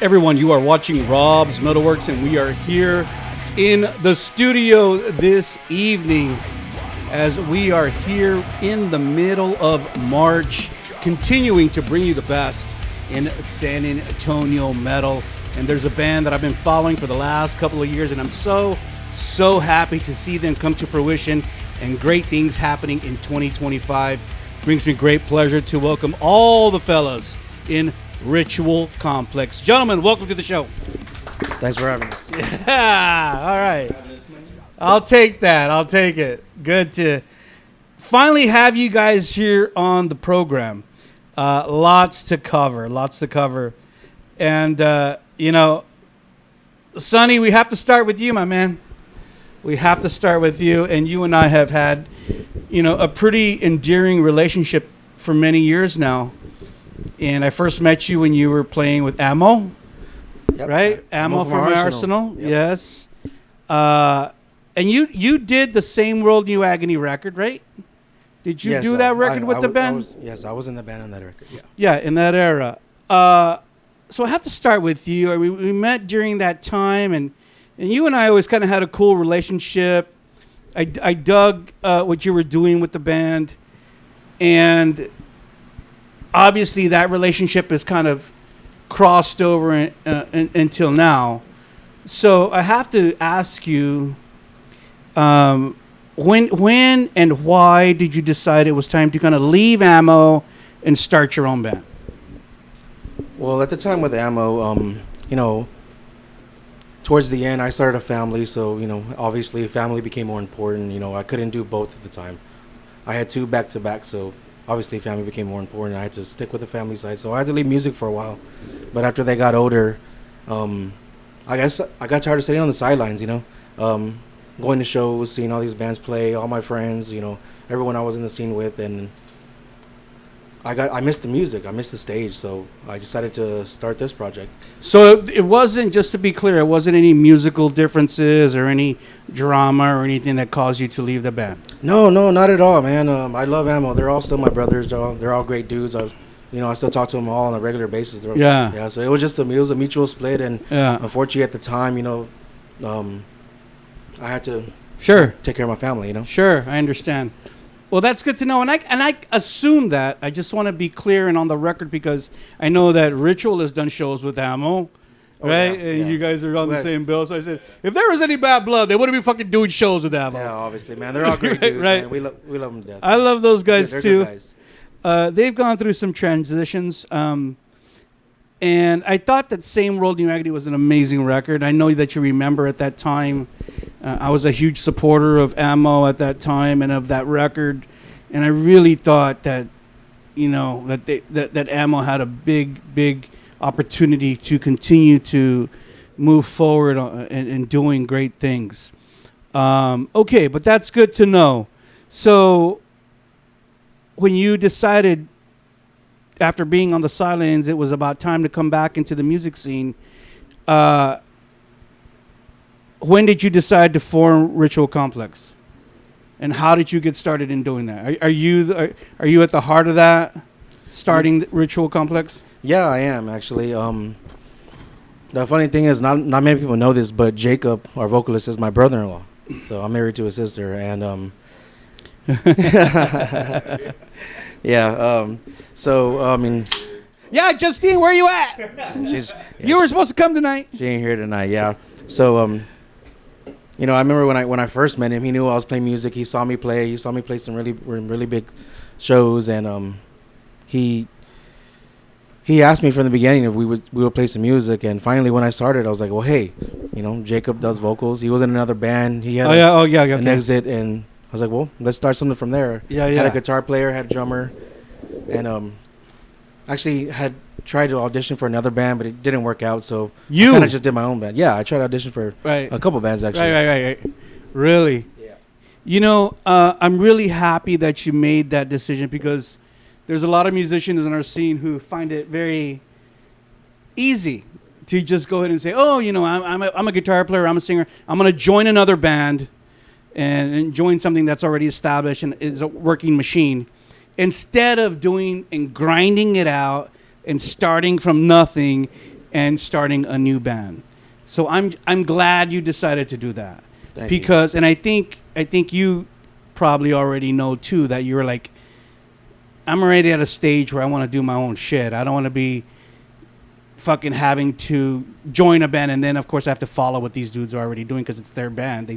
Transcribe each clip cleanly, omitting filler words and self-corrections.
Everyone, you are watching Rob's MetalWorks, and we are here in the studio this evening as we are here in the middle of March, continuing to bring you the best in San Antonio metal. And there's a band that I've been following for the last couple of years, and I'm so happy to see them come to fruition and great things happening in 2025. Brings me great pleasure to welcome all the fellas in Ritual Complex. Gentlemen, welcome to the show. Thanks for having us. Yeah, all right. I'll take that. I'll take it. Good to finally have you guys here on the program. Lots to cover. And, Sonny, we have to start with you, my man. We have to start with you. And you and I have had, a pretty endearing relationship for many years now. And I first met you when you were playing with Ammo, right? Ammo from Arsenal. Yep. Yes. And you did the Same World New Agony record, right? Did you do that record with the band? I was in the band on that record, yeah. Yeah, in that era. So I have to start with you. We met during that time, and you and I always kind of had a cool relationship. I dug what you were doing with the band, and obviously that relationship is kind of crossed over until now. So I have to ask you, when and why did you decide it was time to kind of leave Ammo and start your own band? Well, at the time with Ammo, towards the end, I started a family, so, obviously family became more important. I couldn't do both at the time. I had two back-to-back, so obviously family became more important. I had to stick with the family side, so I had to leave music for a while. But after they got older, I guess I got tired of sitting on the sidelines, going to shows, seeing all these bands play, all my friends, everyone I was in the scene with, and I missed the music, I missed the stage, so I decided to start this project. So it wasn't, just to be clear, it wasn't any musical differences or any drama or anything that caused you to leave the band? No, not at all, man. I love Ammo. They're all still my brothers. They're all great dudes. I still talk to them all on a regular basis. Yeah. So it was a mutual split, and unfortunately at the time, I had to take care of my family. Sure, I understand. Well, that's good to know, and I assume that. I just want to be clear and on the record because I know that Ritual has done shows with Ammo, right? And you guys are on the same bill. So I said, if there was any bad blood, they wouldn't be fucking doing shows with Ammo. Yeah, obviously, man. They're all great dudes. Right? Man. We love them to death. I love those guys they're too. Good guys. They've gone through some transitions, and I thought that Same World New Agony was an amazing record. I know that you remember at that time. I was a huge supporter of Ammo at that time and of that record, and I really thought that, that Ammo had a big opportunity to continue to move forward and doing great things. Okay, but that's good to know. So when you decided, after being on the sidelines, it was about time to come back into the music scene, when did you decide to form Ritual Complex? And how did you get started in doing that? Are you at the heart of that, starting Ritual Complex? Yeah, I am, actually. The funny thing is, not many people know this, but Jacob, our vocalist, is my brother-in-law. So I'm married to his sister, and yeah, Justine, where you at? You were supposed to come tonight. She ain't here tonight. Yeah. So I remember when I first met him, he knew I was playing music. He saw me play. He saw me play some really big shows, and he asked me from the beginning if we would play some music. And finally, when I started, I was like, well, hey, Jacob does vocals. He was in another band. He had an exit, and I was like, well, let's start something from there. Had a guitar player, had a drummer, and actually had tried to audition for another band, but it didn't work out. So I kind of just did my own band. Yeah, I tried to audition for a couple bands, actually. Right. Really? Yeah. I'm really happy that you made that decision because there's a lot of musicians in our scene who find it very easy to just go ahead and say, oh, I'm a guitar player, I'm a singer, I'm going to join another band and join something that's already established and is a working machine, instead of doing and grinding it out and starting from nothing and starting a new band. So I'm glad you decided to do that. Thank Because and I think you probably already know too that you're like, I'm already at a stage where I want to do my own shit. I don't want to be fucking having to join a band and then of course I have to follow what these dudes are already doing because it's their band.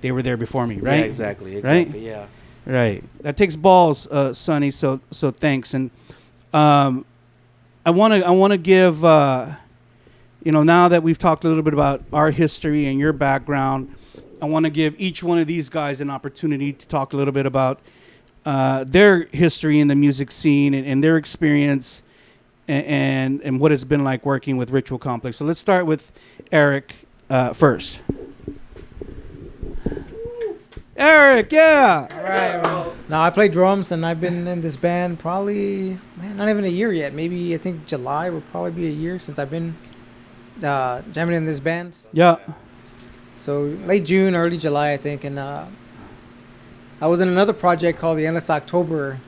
They were there before me, right? Yeah, exactly. Right? Yeah. Right. That takes balls, Sonny. So thanks. And I want to give now that we've talked a little bit about our history and your background, I want to give each one of these guys an opportunity to talk a little bit about their history in the music scene and their experience and what it's been like working with Ritual Complex. So let's start with Eric first. Eric, yeah. All right. Now I play drums, and I've been in this band probably, not even a year yet. Maybe I think July will probably be a year since I've been jamming in this band. Yeah. So late June, early July, I think, and I was in another project called the Endless October,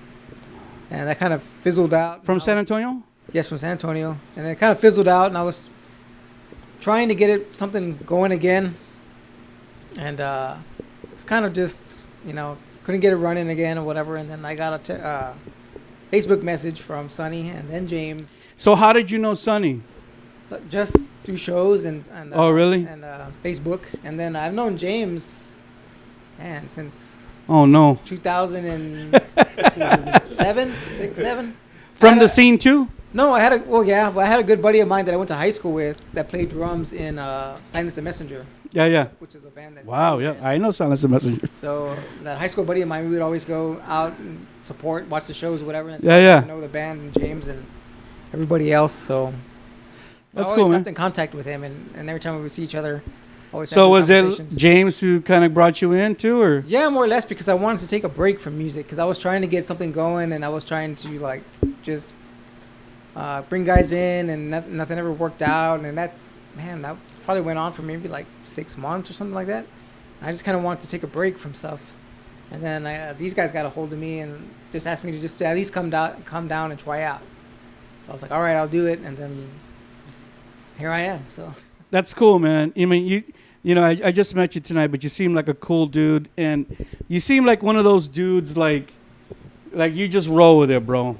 and that kind of fizzled out. From San Antonio? Yes, from San Antonio, and it kind of fizzled out, and I was trying to get something going again, and it's kind of just, couldn't get it running again or whatever. And then I got a Facebook message from Sonny and then James. So how did you know Sonny? So just through shows and oh, really? And Facebook. And then I've known James, since oh no 2007, 6, 7. From the scene too? No, I had a good buddy of mine that I went to high school with that played drums in Silence the Messenger. Yeah. Which is a band that. Wow, yeah, I know Silence the Messenger. So that high school buddy of mine, we would always go out and support, watch the shows, or whatever. And Yeah. know the band and James and everybody else. So that's I cool, always man. kept in contact with him, and every time we would see each other, always. So was it conversations. James who kind of brought you in too, or? Yeah, more or less, because I wanted to take a break from music because I was trying to get something going, and I was trying to just bring guys in, and nothing ever worked out, and that probably went on for maybe 6 months or something like that. I just kind of wanted to take a break from stuff, and then these guys got a hold of me and just asked me to just at least come down and try out. So I was like, all right, I'll do it, and then here I am. So That's cool, man. I mean, I just met you tonight, but you seem like a cool dude, and you seem like one of those dudes like you just roll with it, bro.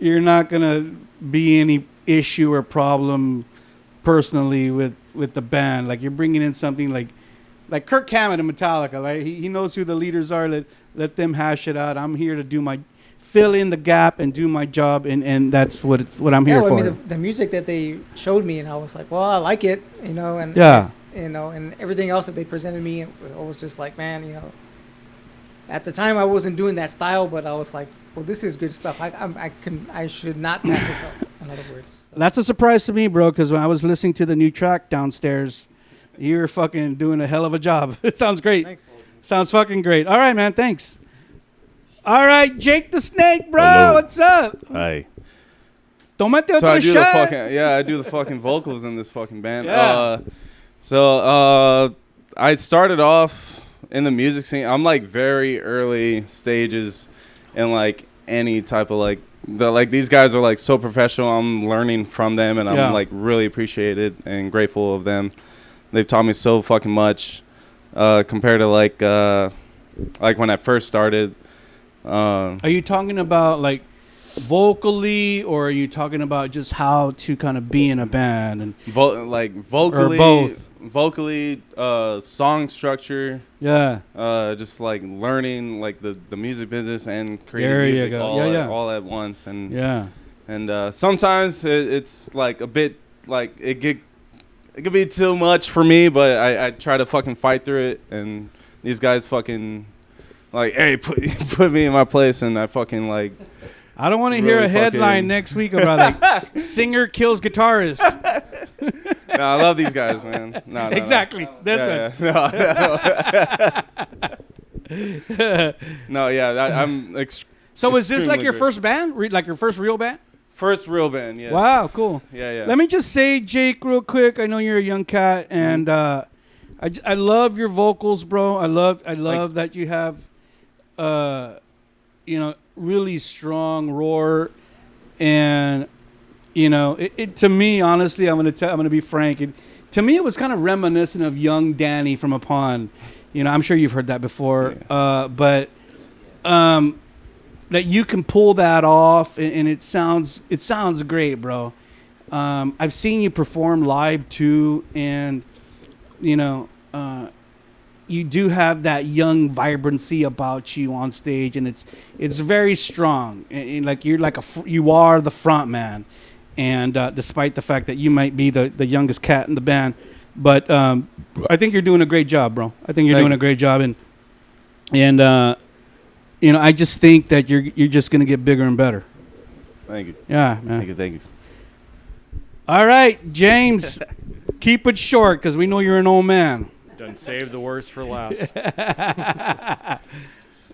You're not gonna be any issue or problem personally with the band. Like you're bringing in something like Kirk Hammett in Metallica, right? He knows who the leaders are. Let them hash it out. I'm here to fill in the gap and do my job, and that's what I'm here for. I mean, the music that they showed me, and I was like, well, I like it, and yeah, and everything else that they presented me, I was just like, man, at the time I wasn't doing that style, but I was like, well, this is good stuff. I should not pass this up. In other words, so. That's a surprise to me, bro. Because when I was listening to the new track downstairs, you're fucking doing a hell of a job. It sounds great. Thanks. Sounds fucking great. All right, man. Thanks. All right, Jake the Snake, bro. Hello. What's up? Hi. Tómate So otro I do shot. I do the fucking vocals in this fucking band. Yeah. I started off in the music scene. I'm very early stages in any type of these guys are so professional. I'm learning from them, and I'm really appreciated and grateful of them. They've taught me so fucking much compared to when I first started. Are you talking about vocally, or are you talking about just how to kind of be in a band and vocally, or both? Vocally, song structure. Yeah. Just learning the music business and creating There you music go. all at once, and sometimes it's a bit it could be too much for me, but I try to fucking fight through it, and these guys fucking hey, put me in my place, and I fucking I don't want to really hear a headline fucking- next week about singer kills guitarist. No, I love these guys, man. No, Exactly. That's right. No, yeah, I'm So is this your extremely first band? Your first real band? first real band. Yes. Wow, cool. Yeah. Let me just say, Jake, real quick. I know you're a young cat, and I love your vocals, bro. I love that you have, really strong roar, and You know, to me, honestly, I'm gonna be frank. To me, it was kind of reminiscent of young Danny from a pond. You know, I'm sure you've heard that before, but that you can pull that off, and it sounds great, bro. I've seen you perform live too, and you know, you do have that young vibrancy about you on stage, and it's very strong. And like you are the front man, and despite the fact that you might be the youngest cat in the band, but I think you're doing a great job, bro. I think you're doing a great job, and you know, I just think that you're just gonna get bigger and better. Thank you. Yeah, man. Thank you. All right, James, keep it short because we know you're an old man. Done save the worst for last.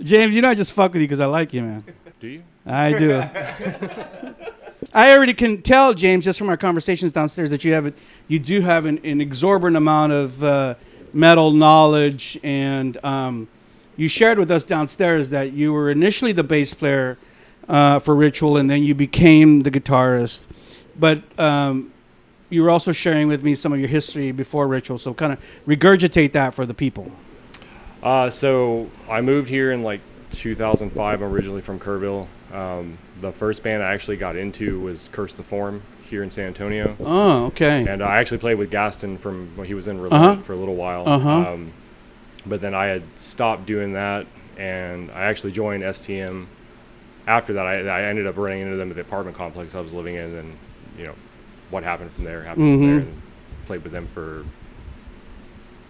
James, you know I just fuck with you because I like you, man. Do you? I do. I already can tell, James, just from our conversations downstairs, that you do have an exorbitant amount of metal knowledge, and you shared with us downstairs that you were initially the bass player for Ritual, and then you became the guitarist. But you were also sharing with me some of your history before Ritual, so kind of regurgitate that for the people. So I moved here in like 2005. I'm originally from Kerrville. The first band I actually got into was Curse the Form here in San Antonio. Oh, okay. And I actually played with Gaston when he was in Relent for a little while. But then I had stopped doing that, and I actually joined STM. After that, I ended up running into them at the apartment complex I was living in, and you know what happened from there and played with them for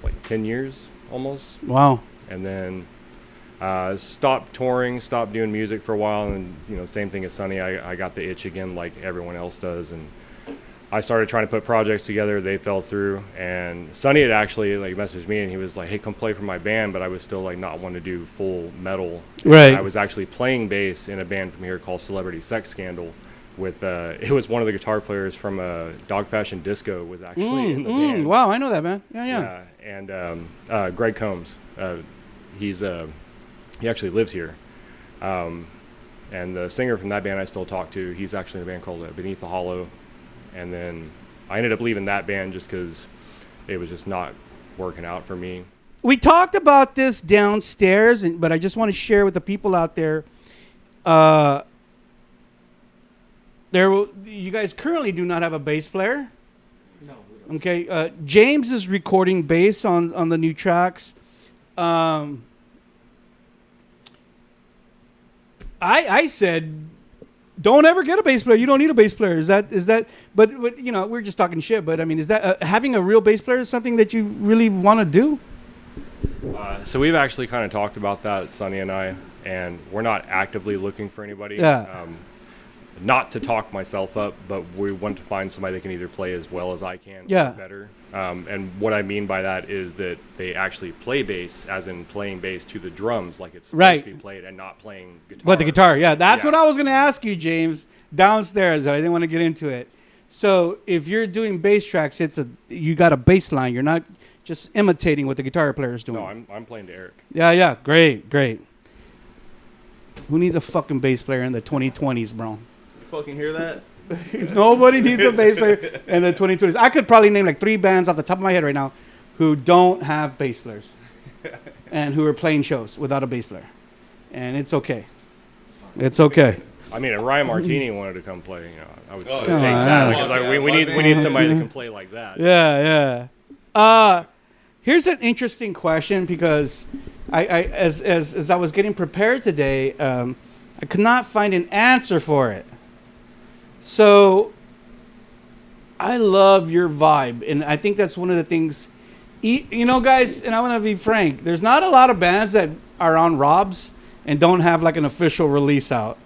like 10 years almost. Wow. And then stopped touring, stopped doing music for a while, and you know, same thing as Sonny. I got the itch again like everyone else does, and I started trying to put projects together. They fell through, and Sonny had actually like messaged me, and he was like, "Hey, come play for my band," but I was still like not wanting to do full metal. Right. And I was actually playing bass in a band from here called Celebrity Sex Scandal. With it was one of the guitar players from Dog Fashion Disco was actually in the band. Wow, I know that, man. Yeah. And Greg Combs, he actually lives here, and the singer from that band I still talk to. He's actually in a band called Beneath the Hollow, and then I ended up leaving that band just because it was just not working out for me. We talked about this downstairs, but I just want to share with the people out there. You guys currently do not have a bass player. No, we don't. Okay. James is recording bass on the new tracks. I said, don't ever get a bass player. You don't need a bass player. Is that? But you know, we're just talking shit. But I mean, is that having a real bass player is something that you really want to do? So we've actually kind of talked about that, Sonny and I, and we're not actively looking for anybody. Yeah. Not to talk myself up, but we want to find somebody that can either play as well as I can Yeah. or better. And what I mean by that is that they actually play bass, as in playing bass to the drums, like it's supposed to be played, and not playing guitar. But the guitar, yeah. That's what I was going to ask you, James, downstairs, but I didn't want to get into it. So if you're doing bass tracks, you got a bass line. You're not just imitating what the guitar player is doing. No, I'm playing to Eric. Yeah. Great. Who needs a fucking bass player in the 2020s, bro? Fucking hear that? Nobody needs a bass player in the 2020s. I could probably name like 3 bands off the top of my head right now who don't have bass players and who are playing shows without a bass player. And it's okay. It's okay. I mean, if Ryan Martini wanted to come play, you know, I would take Come that on. because we need somebody that can play like that. Yeah. Here's an interesting question because as I was getting prepared today, I could not find an answer for it. So I love your vibe, and I think that's one of the things, you know, guys, and I want to be frank, there's not a lot of bands that are on Rob's and don't have like an official release out.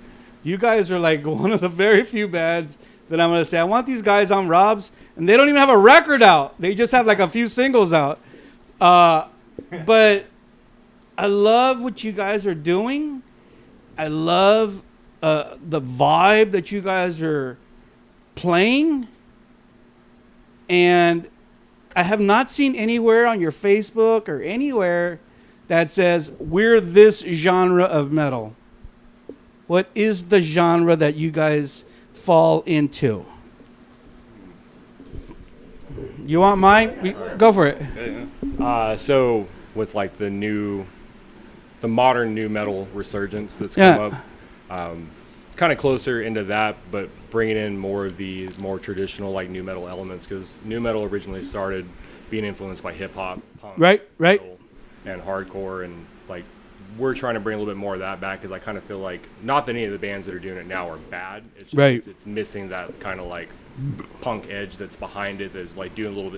You guys are like one of the very few bands that I'm going to say, I want these guys on Rob's, and they don't even have a record out. They just have like a few singles out. But I love what you guys are doing. I love the vibe that you guys are playing, and I have not seen anywhere on your Facebook or anywhere that says we're this genre of metal. What is the genre that you guys fall into? You want mine? Go for it. So with like the modern new metal resurgence that's come up, kind of closer into that, but bringing in more of the more traditional like new metal elements, because new metal originally started being influenced by hip hop, punk, right, metal, and hardcore, and like we're trying to bring a little bit more of that back, because I kind of feel like not that any of the bands that are doing it now are bad. It's just it's missing that kind of like punk edge that's behind it. That's like doing a little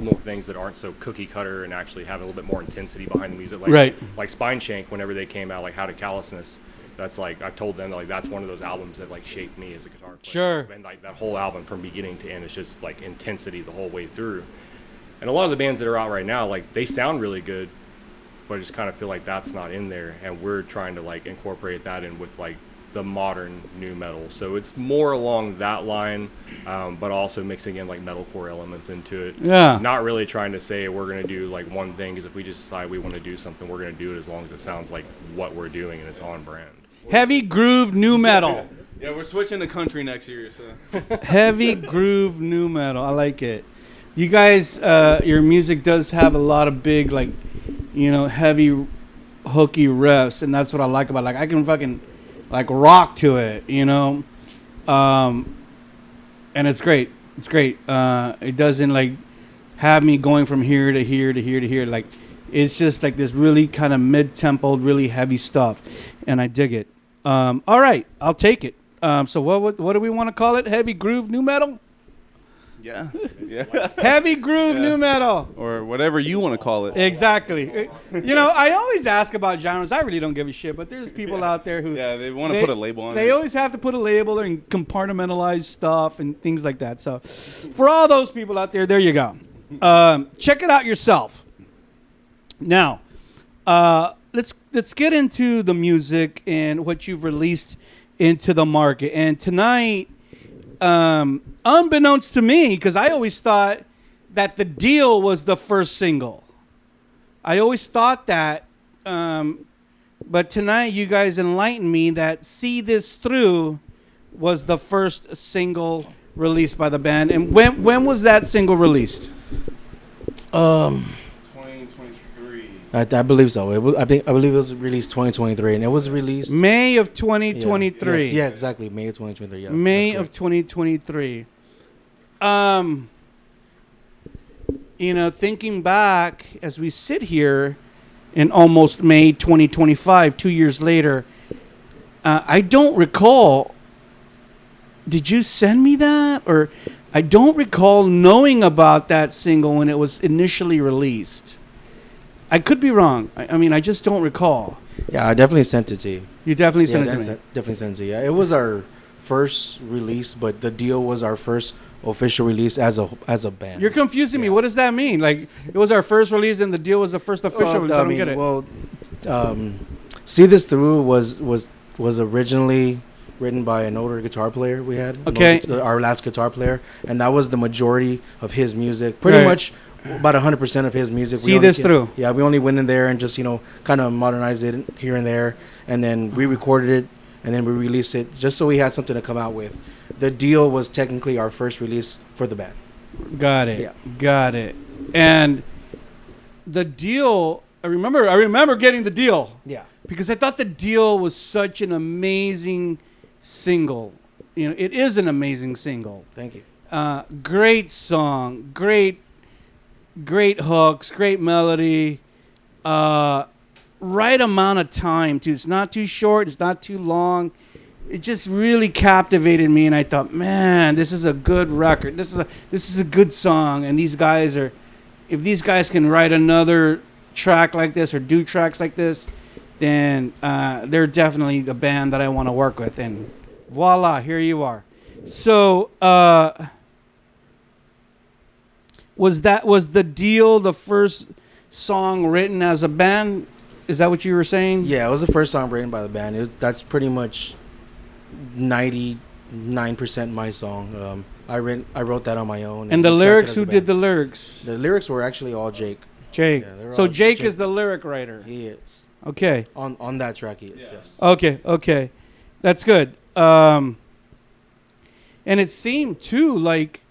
more things that aren't so cookie cutter and actually have a little bit more intensity behind the music. Like like Spine Shank, whenever they came out, like How to Callousness. That's like I've told them like that's one of those albums that like shaped me as a guitar player. Sure. And like that whole album from beginning to end is just like intensity the whole way through. And a lot of the bands that are out right now, like they sound really good, but I just kind of feel like that's not in there, and we're trying to like incorporate that in with like the modern new metal. So it's more along that line, but also mixing in like metalcore elements into it. Yeah. Not really trying to say we're going to do like one thing, because if we just decide we want to do something, we're going to do it as long as it sounds like what we're doing and it's on brand. Heavy groove new metal. Yeah, we're switching to country next year. So Heavy groove new metal. I like it. You guys, your music does have a lot of big, like, heavy, hooky riffs, and that's what I like about it. Like, I can fucking, like, rock to it, and it's great. It's great. It doesn't, like, have me going from here to here to here to here. Like, it's just, like, this really kind of mid-tempo, really heavy stuff, and I dig it. All right, I'll take it. So what do we want to call it? Heavy groove new metal? yeah. Heavy groove new metal. Or whatever you want to call it. Exactly. I always ask about genres. I really don't give a shit, but there's people out there who they want to put a label on it. They always have to put a label and compartmentalize stuff and things like that. So for all those people out there you go. Check it out yourself. Now, let's get into the music and what you've released into the market. And tonight, unbeknownst to me, because I always thought that The Deal was the first single. I always thought that, but tonight you guys enlightened me that See This Through was the first single released by the band. And when was that single released? 2023. I believe so. I believe it was released 2023, and it was released May of 2023. Yes, yeah, exactly. May of 2023. Yeah. May of 2023. Thinking back as we sit here in almost May 2025, 2 years later, I don't recall. Did you send me that? Or I don't recall knowing about that single when it was initially released. I could be wrong. I just don't recall. Yeah, I definitely sent it to you. You definitely sent it to me. Definitely sent it to you. Yeah, it was our first release, but The Deal was our first official release as a band. You're confusing me. What does that mean? Like, it was our first release and The Deal was the first official release. I don't get it. Well, See This Through was originally written by an older guitar player we had. Okay. Our last guitar player, and that was the majority of his music. Pretty much about 100% of his music. See This Through. Yeah, we only went in there and just kind of modernized it here and there, and then re-recorded it, and then we released it just so we had something to come out with. The Deal was technically our first release for the band. Got it. Yeah. Got it. And The Deal, I remember getting The Deal. Yeah. Because I thought The Deal was such an amazing single. It is an amazing single. Thank you. Great song, great hooks, great melody, right amount of time too. It's not too short, it's not too long. It just really captivated me, and I thought, man, this is a good record. This is a good song, and if these guys can write another track like this or do tracks like this, then they're definitely the band that I want to work with. And voila, here you are. So was The Deal the first song written as a band? Is that what you were saying? Yeah, it was the first song written by the band. That's pretty much 99% my song. I wrote that on my own. And the lyrics, who did the lyrics? The lyrics were actually all Jake. Jake. Yeah, so Jake is the lyric writer. He is. Okay. On that track, he is. Yes. Okay. That's good. And it seemed too like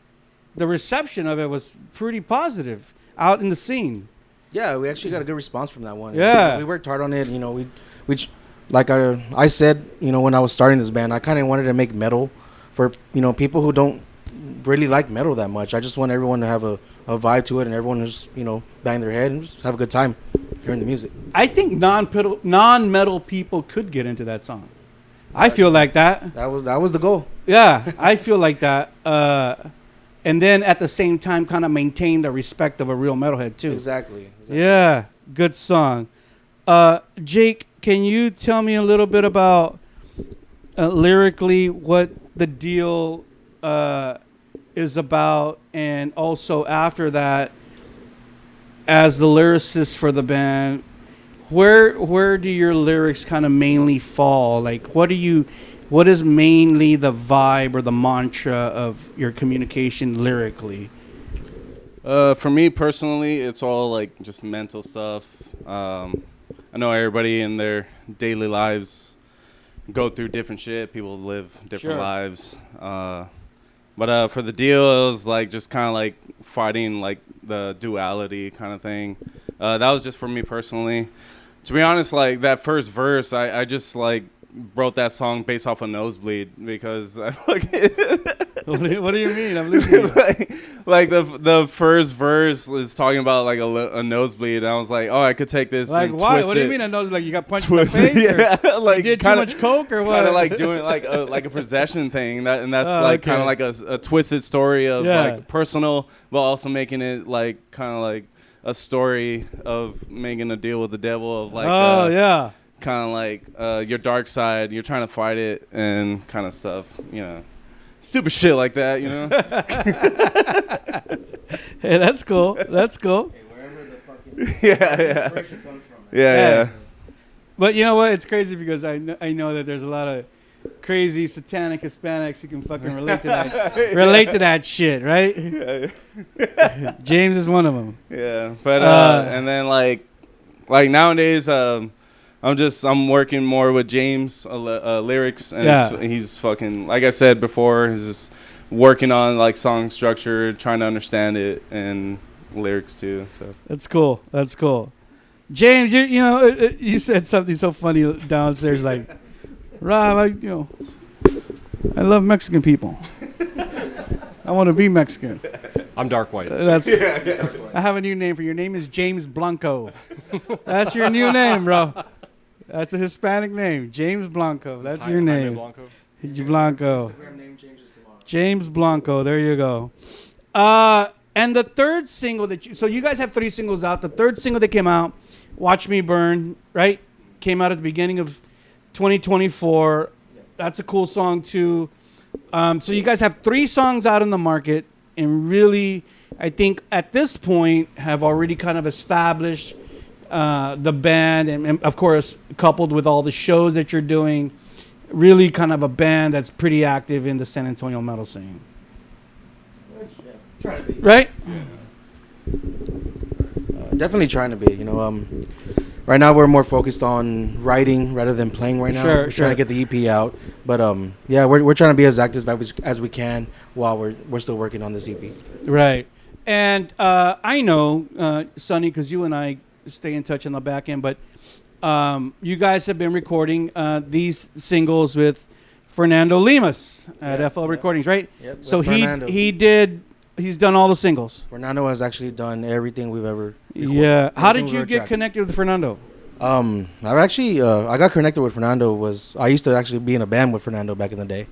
the reception of it was pretty positive out in the scene. Yeah, we actually got a good response from that one. Yeah. We worked hard on it. You know, we like I said, you know, when I was starting this band, I kind of wanted to make metal for, you know, people who don't really like metal that much. I just want everyone to have a vibe to it, and everyone just, you know, bang their head and just have a good time hearing the music. I think non-metal people could get into that song. I feel like that. That was the goal. Yeah, I feel like that. And then at the same time, kind of maintain the respect of a real metalhead too. Exactly. Yeah, good song. Jake, can you tell me a little bit about lyrically what the deal is about, and also after that, as the lyricist for the band, where do your lyrics kind of mainly fall? Like, what is mainly the vibe or the mantra of your communication lyrically? For me personally, it's all like just mental stuff. I know everybody in their daily lives go through different shit. People live different lives. But for the deal, it was like just kind of like fighting like the duality kind of thing. That was just for me personally. To be honest, like that first verse, I just like wrote that song based off a Nosebleed because I fucking What do you mean? I'm listening. like the first verse is talking about like a nosebleed, and I was like, oh, I could take this. Like, and why? twist What do you it. mean? I know, like you got punched in the face. Yeah, like you did kinda, too much coke or what? Kind of like doing like a possession thing. That's like okay. kind of like a twisted story of Yeah. like personal, but also making it like kind of like a story of making a deal with the devil of like. Yeah. Kind of like your dark side. You're trying to fight it and kind of stuff. You know. Stupid shit like that, you know? Hey, that's cool. That's cool. Hey, wherever the fucking Yeah. inspiration comes from. Yeah. But you know what? It's crazy because I know that there's a lot of crazy satanic Hispanics who can fucking relate to that. Relate to that shit, right? Yeah. James is one of them. Yeah. But and then like nowadays I'm working more with James lyrics, and he's fucking, like I said before, he's just working on like song structure, trying to understand it, and lyrics too. So That's cool. That's cool. James, you know you said something so funny downstairs, like, Rob, I love Mexican people. I want to be Mexican. I'm dark white. That's. I have a new name for you. Your name is James Blanco. That's your new name, bro. That's a Hispanic name, James Blanco. That's your name. Blanco. Blanco. Instagram name changes tomorrow. James Blanco. There you go. And the third single so you guys have 3 singles out. The third single that came out, "Watch Me Burn," right? Came out at the beginning of 2024. That's a cool song too. So you guys have 3 songs out in the market, and really, I think at this point have already kind of established the band, and of course, coupled with all the shows that you're doing, really kind of a band that's pretty active in the San Antonio metal scene. Trying to be. Right? Definitely trying to be. You know, right now we're more focused on writing rather than playing right now. We're trying to get the EP out, but yeah, we're trying to be as active as we can while we're still working on this EP. Right. And I know, Sonny, because you and I stay in touch on the back end, but you guys have been recording these singles with Fernando Lemus at FL Recordings, right? Yep. So Fernando. he's done all the singles. Fernando has actually done everything we've ever recorded. Yeah. How did Everything you we've get ever tracked. connected with Fernando? I've actually I got connected with Fernando. I used to actually be in a band with Fernando back in the day.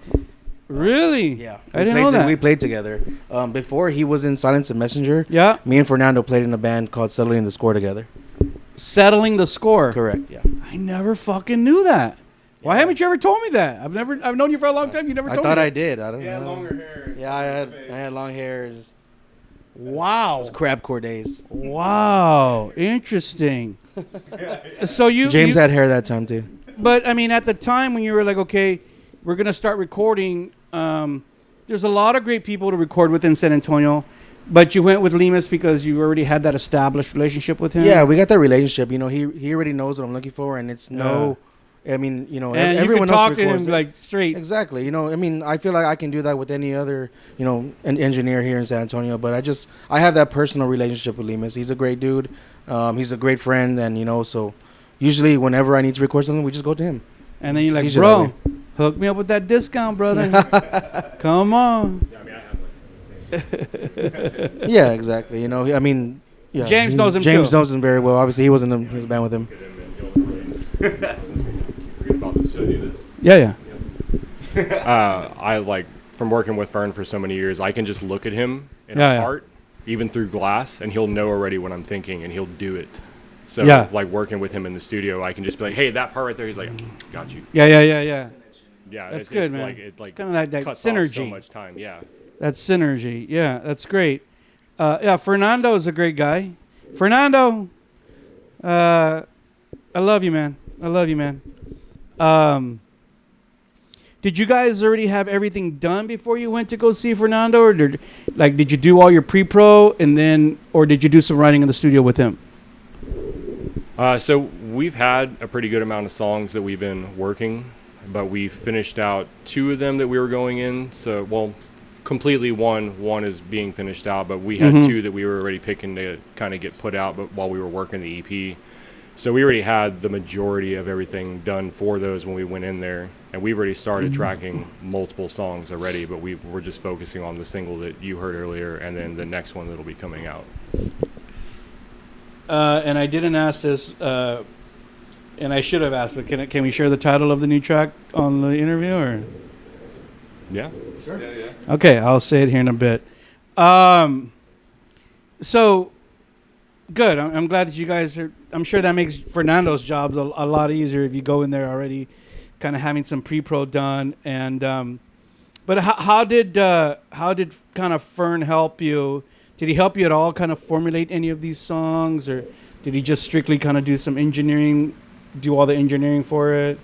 Really? Yeah, I didn't know that. We played together. Before he was in Silence and Messenger. Yeah. Me and Fernando played in a band called Settling the Score together. Settling the Score. Correct. Yeah. I never fucking knew that. Why haven't you ever told me that? I've known you for a long time. You never I told thought me. I did. I don't Yeah, know. longer hair. Yeah, I had long hair. It was Wow. crabcore days. Wow. Interesting. So James had hair that time too. But I mean, at the time when you were like, okay, we're gonna start recording. There's a lot of great people to record with in San Antonio, but you went with Lemus because you already had that established relationship with him. Yeah, we got that relationship. You know, he already knows what I'm looking for, and it's I mean, you know, And everyone you can else talk to records him it. like straight. Exactly. You know, I mean, I feel like I can do that with any other, you know, an engineer here in San Antonio. But I have that personal relationship with Lemus. He's a great dude. He's a great friend, and you know, so usually whenever I need to record something, we just go to him. And then you're like, It's easier that bro, hook me up with that discount, brother. Come on. Yeah, I mean, I have like the same. Yeah, exactly. You know, I mean, yeah, James knows him James too. knows him very well. Obviously, he was in the band with him. Look at him and he'll forget about this. Should I do this? Yeah. I like from working with Fern for so many years. I can just look at him in Yeah, a yeah. part, even through glass, and he'll know already what I'm thinking, and he'll do it. So Yeah. like working with him in the studio, I can just be like, "Hey, that part right there." He's like, "Got you." Yeah. Yeah, That's it's good, man. Like, it like Kind of like that cuts off synergy. so much time. Yeah. That synergy. Yeah, that's great. Yeah, Fernando is a great guy. Fernando, I love you, man. I love you, man. Did you guys already have everything done before you went to go see Fernando, or did you do all your pre-pro and then, or did you do some writing in the studio with him? So we've had a pretty good amount of songs that we've been working, but we finished out 2 of them that we were going in. So, well, completely one is being finished out, but we had 2 that we were already picking to kind of get put out, but while we were working the EP. So we already had the majority of everything done for those when we went in there, and we've already started tracking multiple songs already, but we're just focusing on the single that you heard earlier and then the next one that'll be coming out. And I didn't ask this, and I should have asked, but can we share the title of the new track on the interview, or? Yeah. Okay, I'll say it here in a bit. So, good. I'm glad that you guys are. I'm sure that makes Fernando's jobs a lot easier if you go in there already, kind of having some pre-pro done. And but how did kind of Fern help you? Did he help you at all? Kind of formulate any of these songs, or did he just strictly kind of do some engineering, do all the engineering for it?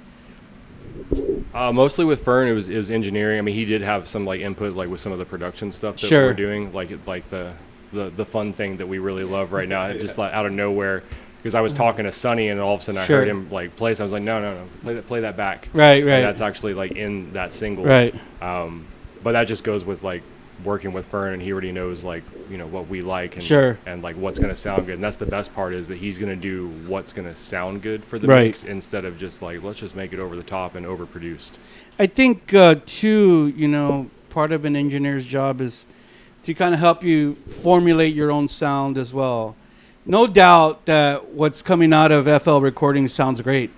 Mostly with Fern, it was engineering. I mean, he did have some like input, like with some of the production stuff that Sure. we're doing, like the fun thing that we really love right now. It just like out of nowhere, because I was talking to Sonny, and all of a sudden I Sure. heard him like play. So I was like, no, play that back. Right. And that's actually like in that single. Right. But that just goes with like working with Fern, and he already knows like, you know, what we like and Sure. and like what's gonna sound good. And that's the best part, is that he's gonna do what's gonna sound good for the Right. mix, instead of just like, let's just make it over the top and overproduced. I think too, you know, part of an engineer's job is to kind of help you formulate your own sound as well. No doubt that what's coming out of FL Recordings sounds great.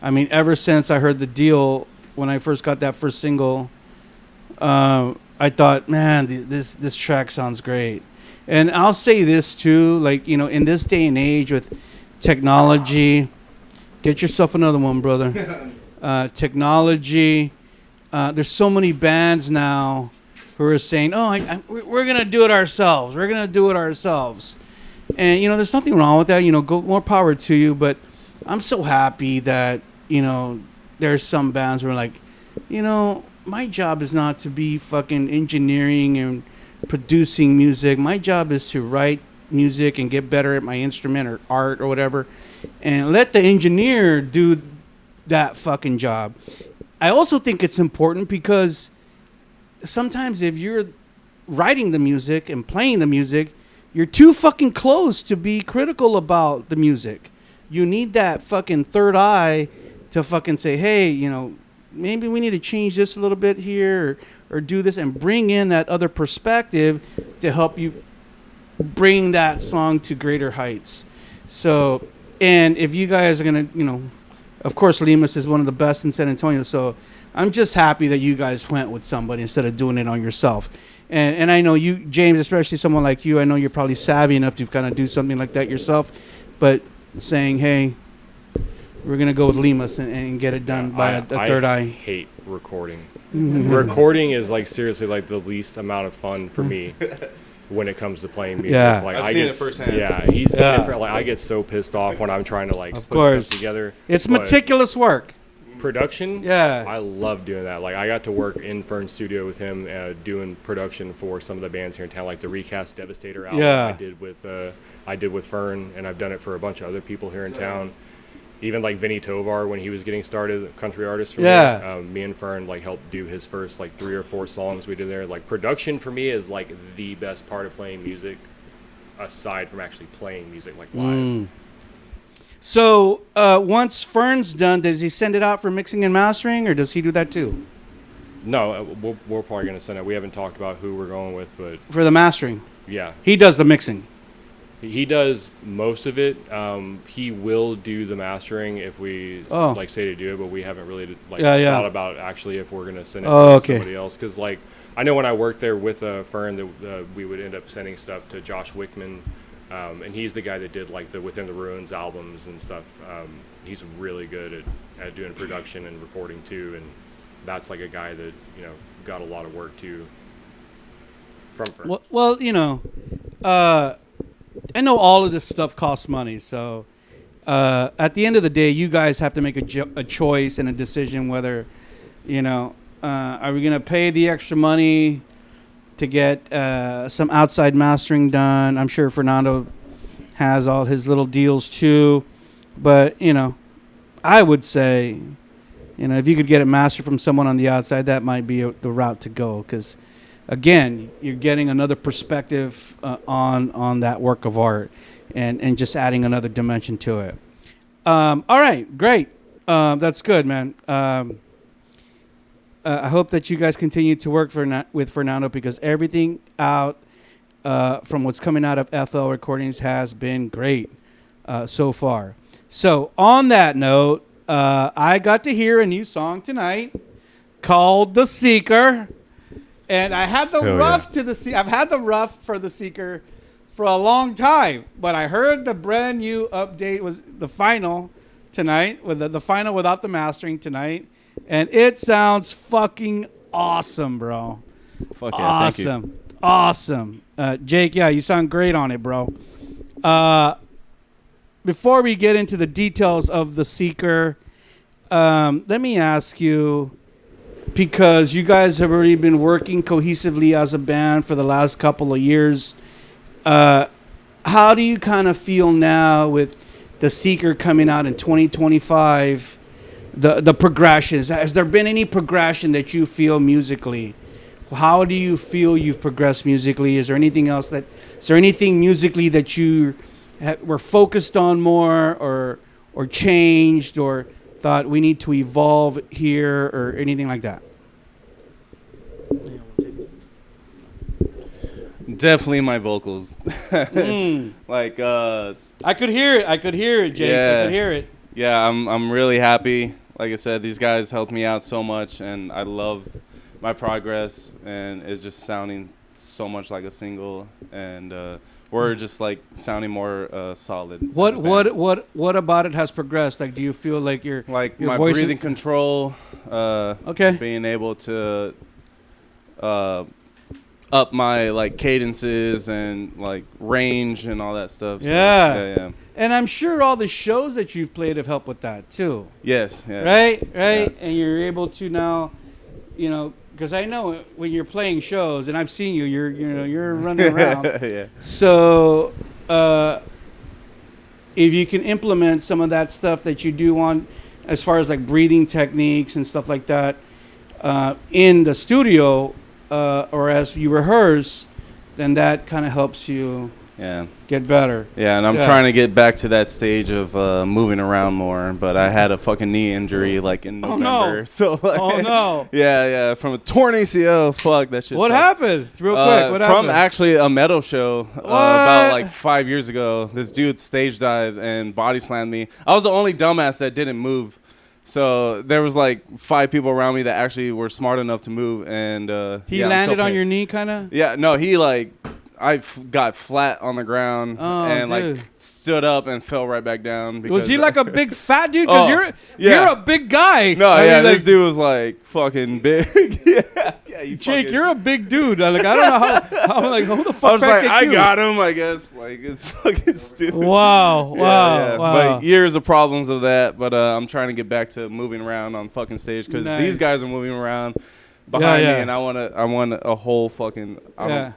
I mean, ever since I heard The Deal, when I first got that first single, I thought, man, this track sounds great. And I'll say this too, like, you know, in this day and age with technology, get yourself another one, brother. Technology, there's so many bands now who are saying, oh, we're going to do it ourselves. We're going to do it ourselves. And, you know, there's nothing wrong with that. You know, more power to you. But I'm so happy that, you know, there's some bands where like, you know, my job is not to be fucking engineering and producing music. My job is to write music and get better at my instrument or art or whatever, and let the engineer do that fucking job. I also think it's important because sometimes if you're writing the music and playing the music, you're too fucking close to be critical about the music. You need that fucking third eye to fucking say, hey, you know, maybe we need to change this a little bit here, or do this, and bring in that other perspective to help you bring that song to greater heights. So, and if you guys are going to, you know, of course, Lemus is one of the best in San Antonio. So I'm just happy that you guys went with somebody instead of doing it on yourself. And I know you, James, especially someone like you, I know you're probably savvy enough to kind of do something like that yourself, but saying, hey, we're going to go with Lemus and get it done by a third eye. I hate recording. Recording is like seriously like the least amount of fun for me when it comes to playing music. Yeah. Like I've seen it firsthand. Yeah, he's Yeah. different. Like I get so pissed off when I'm trying to like Of put course. stuff together. It's But meticulous work. production. Yeah. I love doing that. Like I got to work in Fern's studio with him doing production for some of the bands here in town, like the Recast Devastator album. Yeah. I did with Fern, and I've done it for a bunch of other people here in town. even like Vinny Tovar when he was getting started, a country artist for Yeah. me and Fern like helped do his first like 3 or 4 songs we did there. Like production for me is like the best part of playing music, aside from actually playing music like live. So once Fern's done, does he send it out for mixing and mastering, or does he do that too? No, we're probably gonna send it. We haven't talked about who we're going with, but For the mastering, yeah, he does the mixing. he does most of it. He will do the mastering if we like say to do it, but we haven't really like thought about actually if we're gonna send it to somebody else. Because like I know when I worked there with Fern, that we would end up sending stuff to Josh Wickman, and he's the guy that did like the Within the Ruins albums and stuff. He's really good at doing production and recording too, and that's like a guy that got a lot of work too from Fern. Well, I know all of this stuff costs money, so at the end of the day, you guys have to make a choice and a decision whether, are we going to pay the extra money to get some outside mastering done? I'm sure Fernando has all his little deals too, but, I would say, if you could get it mastered from someone on the outside, that might be the route to go, because again, you're getting another perspective on that work of art, and just adding another dimension to it. All right, great. That's good, man. I hope that you guys continue to work with Fernando, because everything out from what's coming out of FL Recordings has been great so far. So on that note, I got to hear a new song tonight called "The Seeker." And I had the I've had the rough for the Seeker for a long time, but I heard the brand new update was the final tonight, with the final without the mastering tonight, and it sounds fucking awesome, bro. Fuck yeah, awesome, thank you. Awesome. Jake, yeah, you sound great on it, bro. Before we get into the details of the Seeker, let me ask you, because you guys have already been working cohesively as a band for the last couple of years, how do you kind of feel now with the Seeker coming out in 2025, the progressions? Has there been any progression that you feel musically? How do you feel you've progressed musically? Is there anything musically that you were focused on more, or changed, or thought we need to evolve here, or anything like that? Definitely my vocals. Like I could hear it, Jake. Yeah. I could hear it. Yeah, I'm really happy. Like I said, these guys helped me out so much, and I love my progress, and it's just sounding so much like a single, and we're just like sounding more solid. What about it has progressed? Like, do you feel like your my voice breathing control? Being able to up my like cadences and like range and all that stuff. So, yeah. And I'm sure all the shows that you've played have helped with that too. Yes. Yeah. Right. Yeah. And you're able to now, because I know when you're playing shows, and I've seen you, you're running around. Yeah. So, if you can implement some of that stuff that you do on, as far as like breathing techniques and stuff like that, in the studio, or as you rehearse, then that kind of helps you get better. Yeah, and I'm trying to get back to that stage of moving around more, but I had a fucking knee injury like in November. Oh no! So like, oh no! Yeah, from a torn ACL. Fuck that shit. What happened? Real quick, what happened? From actually a metal show about like 5 years ago. This dude stage dived and body slammed me. I was the only dumbass that didn't move. So there was like 5 people around me that actually were smart enough to move, and he landed on your knee, kind of. Yeah, no, he like. Got flat on the ground and dude. like stood up and fell right back down. Because was he like a big fat dude? Because you're a big guy. No, this dude was like fucking big. yeah, Jake, you're a big dude. Like I don't know how. I'm like, who the fuck? I was like, I got him. I guess like it's fucking stupid. Wow. But years of problems of that. But I'm trying to get back to moving around on fucking stage because these guys are moving around. behind Yeah, me, yeah. and I want a whole fucking. Yeah.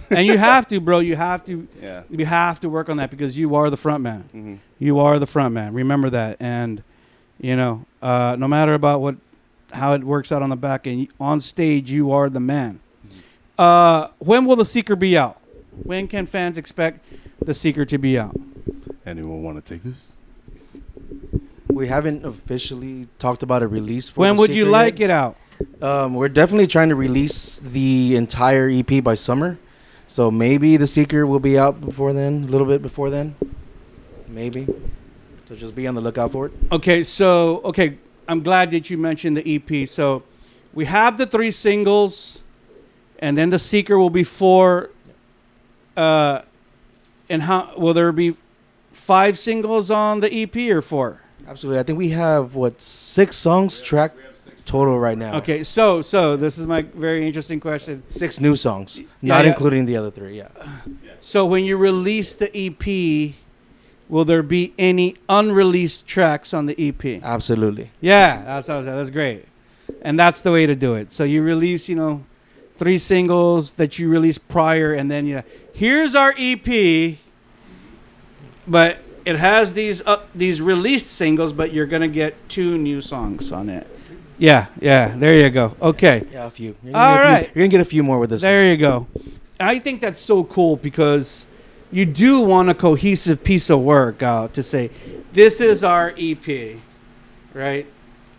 And you have to, bro. You have to. Yeah. You have to work on that because you are the front man. Mm-hmm. You are the front man. Remember that. And no matter about how it works out on the back end, on stage, you are the man. When will The Seeker be out? When can fans expect The Seeker to be out? Anyone want to take this? We haven't officially talked about a release for When The would you Seeker like yet. it out? We're definitely trying to release the entire EP by summer. So maybe The Seeker will be out before then, a little bit before then. Maybe. So just be on the lookout for it. Okay, I'm glad that you mentioned the EP. So we have the 3 singles, and then The Seeker will be 4. And how will there be 5 singles on the EP or 4? Absolutely. I think we have, 6 songs tracked total right now. Okay, so this is my very interesting question. 6 new songs, not yeah. including the other 3, yeah. So when you release the EP, will there be any unreleased tracks on the EP? Absolutely. Yeah, that's what I was saying. That's great. And that's the way to do it. So you release, 3 singles that you released prior, and then here's our EP, but it has these released singles, but you're gonna get 2 new songs on it. Yeah, there you go. Okay. Yeah, a few. You're All gonna get a few more with this. There you go. I think that's so cool because you do want a cohesive piece of work out to say, this is our EP, right?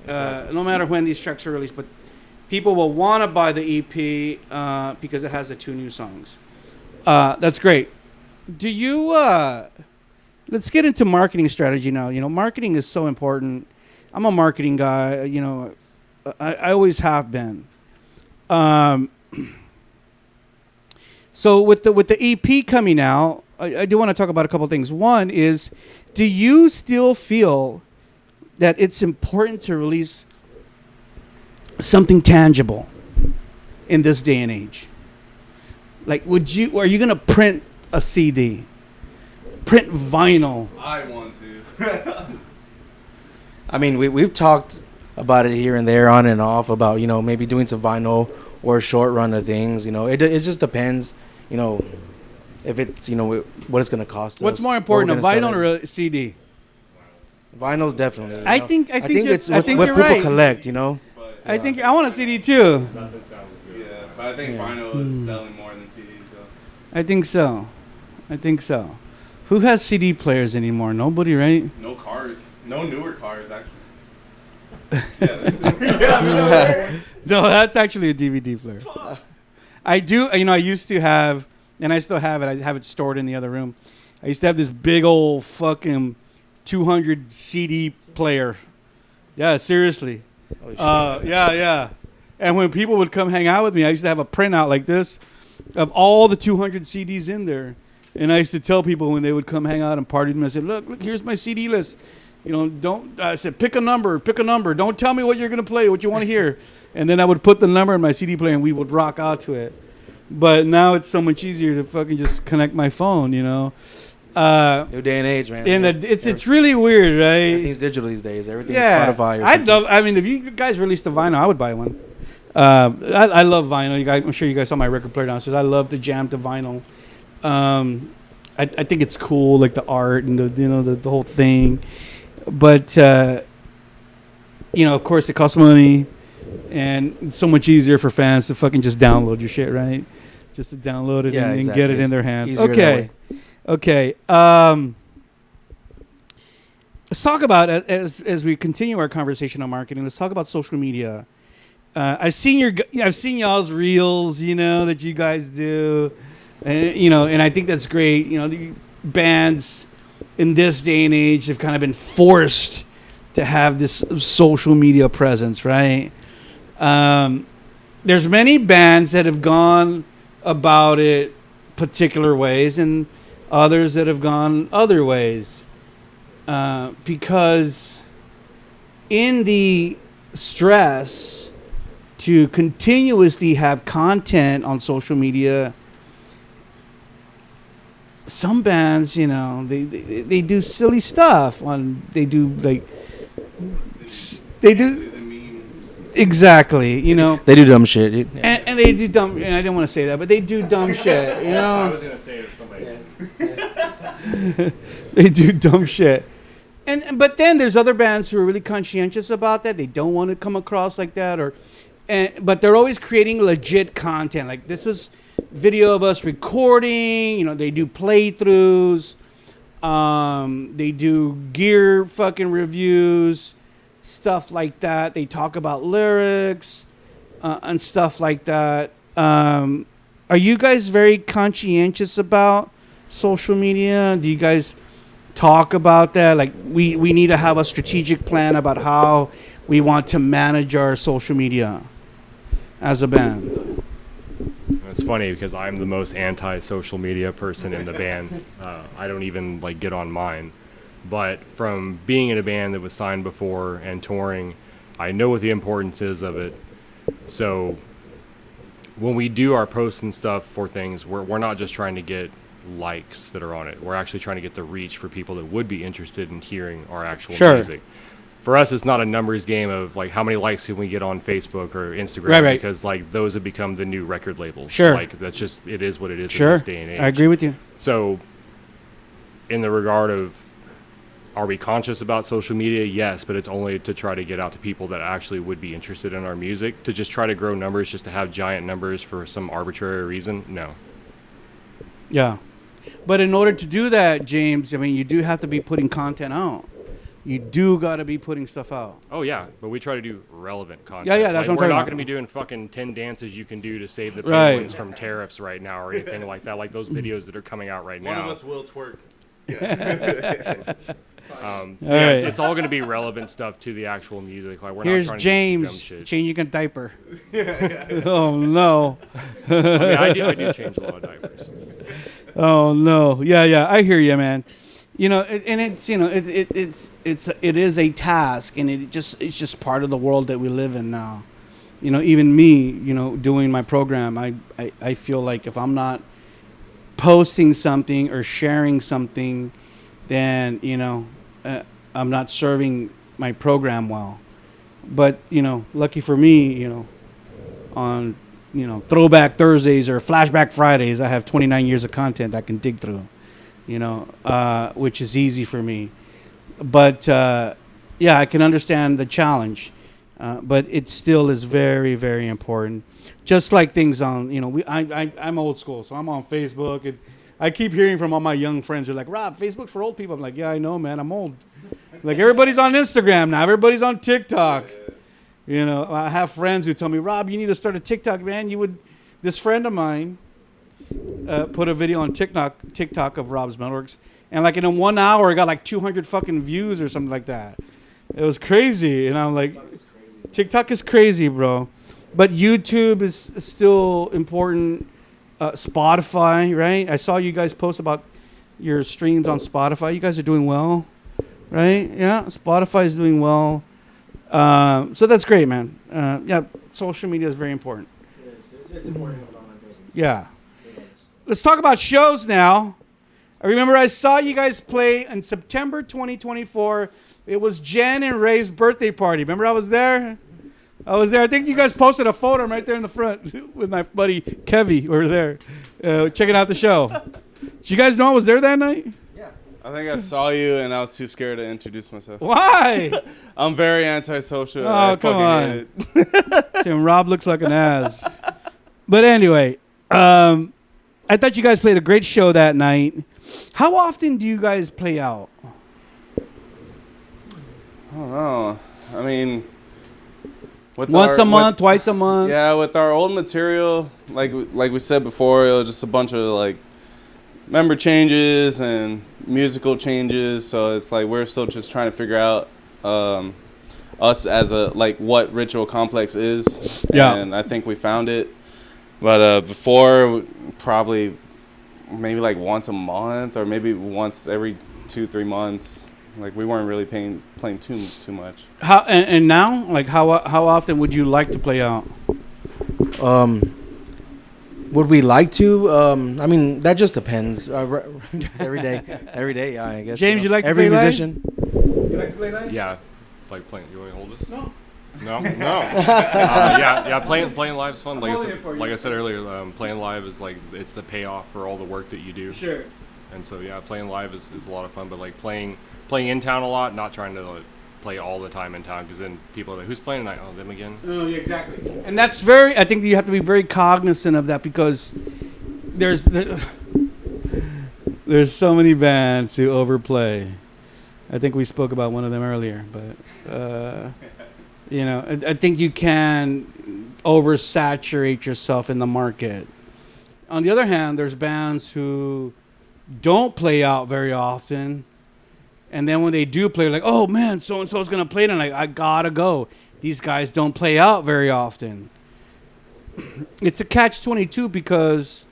Exactly. No matter when these tracks are released, but people will want to buy the EP because it has the 2 new songs. That's great. Do you? Let's get into marketing strategy now. Marketing is so important. I'm a marketing guy. I always have been. So with the EP coming out, I do want to talk about a couple things. One is, do you still feel that it's important to release something tangible in this day and age? Like, are you gonna print a CD, print vinyl? I want to. I mean, we've talked about it here and there, on and off, about maybe doing some vinyl or a short run of things. It just depends. If it's what it's gonna cost. What's us, more what important, a we're gonna vinyl sell or it. a CD? Vinyl's definitely. I think it's I what think what you're people right. collect. But, I think I want a CD too. Nothing sounds as good. yeah, but I think vinyl is selling more than CDs. So. I think so. Who has CD players anymore? Nobody, right? No cars. No newer cars, actually. No, that's actually a DVD player. I do. I used to have, and I still have it. I have it stored in the other room. I used to have this big old fucking 200 CD player. Yeah, seriously. Holy shit. Yeah. And when people would come hang out with me, I used to have a printout like this of all the 200 CDs in there. And I used to tell people when they would come hang out and party with me, I said, look, here's my CD list. I said, pick a number. Don't tell me what you're going to play, what you want to hear. And then I would put the number in my CD player and we would rock out to it. But now it's so much easier to fucking just connect my phone, New day and age, man. It's really weird, right? Everything's digital these days. Everything's Spotify. Or something. If you guys released a vinyl, I would buy one. I love vinyl. I'm sure you guys saw my record player downstairs. I love to jam to vinyl. I think it's cool, like the art and the whole thing. But of course, it costs money, and it's so much easier for fans to fucking just download your shit, right? Just to download it and get it in their hands. Okay. Let's talk about, as we continue our conversation on marketing, let's talk about social media. I've seen y'all's reels, that you guys do, and I think that's great. The bands in this day and age have kind of been forced to have this social media presence, right? There's many bands that have gone about it particular ways, and others that have gone other ways, because in the stress to continuously have content on social media, some bands, they do silly stuff they do exactly. You know, They do dumb shit. and they do dumb. And I didn't want to say that, but they do dumb shit. You know, I was gonna say if somebody. they do dumb shit. But then there's other bands who are really conscientious about that. They don't want to come across like that, but they're always creating legit content. Like this is video of us recording. You know, they do playthroughs. They do gear fucking reviews, stuff like that. They talk about lyrics and stuff like that. Are you guys very conscientious about social media? Do you guys talk about that? Like we need to have a strategic plan about how we want to manage our social media as a band. It's funny because I'm the most anti-social media person in the band. I don't even like get on mine. But from being in a band that was signed before and touring, I know what the importance is of it. So when we do our posts and stuff for things, we're not just trying to get likes that are on it. We're actually trying to get the reach for people that would be interested in hearing our actual music. For us, it's not a numbers game of like how many likes can we get on Facebook or Instagram, right. because like those have become the new record labels. Sure. Like that's just, it is what it is in Sure, this day and age. I agree with you. So in the regard of, are we conscious about social media? Yes, but it's only to try to get out to people that actually would be interested in our music. To just try to grow numbers, just to have giant numbers for some arbitrary reason, no. Yeah. But in order to do that, James, I mean, you do have to be putting content out. You do got to be putting stuff out. Oh, yeah, but we try to do relevant content. Yeah, that's what I'm We're talking not about. going to be doing fucking 10 dances you can do to save the Right. penguins from tariffs right now or anything like that, like those videos that are coming out right now. One of us will twerk. It's all going to be relevant stuff to the actual music. Like we're Here's not trying James to do dumb shit. changing a diaper. Oh, no. I mean, I do change a lot of diapers. Oh, no. Yeah, I hear you, man. You know, and it's, you know, it is a task, and it's just part of the world that we live in now. You know, even me, you know, doing my program, I feel like if I'm not posting something or sharing something, then, you know, I'm not serving my program well. But, you know, lucky for me, you know, on, you know, Throwback Thursdays or Flashback Fridays, I have 29 years of content I can dig through. You know, which is easy for me. But, yeah, I can understand the challenge. But it still is very, very important. Just like things on, you know, I'm old school, so I'm on Facebook. And I keep hearing from all my young friends who are like, Rob, Facebook's for old people. I'm like, yeah, I know, man, I'm old. Like, everybody's on Instagram now. Everybody's on TikTok. You know, I have friends who tell me, Rob, you need to start a TikTok, man. This friend of mine put a video on TikTok of Rob's MetalWorks, and like in 1 hour, it got like 200 fucking views or something like that. It was crazy, and I'm like, TikTok is crazy, bro. But YouTube is still important. Spotify, right? I saw you guys post about your streams on Spotify. You guys are doing well, right? Yeah, Spotify is doing well. So that's great, man. Yeah, social media is very important. It's important to have an online presence. Yeah. Let's talk about shows now. I remember I saw you guys play in September 2024. It was Jen and Ray's birthday party. Remember I was there? I think you guys posted a photo right there in the front with my buddy Kevy. We were there checking out the show. Did you guys know I was there that night? Yeah. I think I saw you and I was too scared to introduce myself. Why? I'm very antisocial. Oh, come on. Tim, Rob looks like an ass. But anyway, I thought you guys played a great show that night. How often do you guys play out? I don't know. I mean, Once a month, twice a month? Yeah, with our old material, like we said before, it was just a bunch of like member changes and musical changes. So it's like we're still just trying to figure out us as a like what Ritual Complex is. Yeah. And I think we found it. But before, probably maybe like once a month or maybe once every 2-3 months. Like we weren't really playing too much. How and now, like how often would you like to play out? Would we like to? I mean, that just depends. Every day, yeah, I guess. James, you like to every play live? musician. You like to play live? Yeah, like playing. You want to hold this? No. No. Yeah. Playing live is fun. Like I said earlier, playing live is like it's the payoff for all the work that you do. Sure. And so yeah, playing live is a lot of fun. But like playing in town a lot, not trying to like, play all the time in town, because then people are like, who's playing tonight? Oh, them again. Oh, yeah, exactly. And that's I think you have to be very cognizant of that, because there's so many bands who overplay. I think we spoke about one of them earlier, but I think you can oversaturate yourself in the market. On the other hand, there's bands who don't play out very often, and then when they do play, like, oh man, so and so is gonna play tonight, I gotta go. These guys don't play out very often. It's a catch-22, because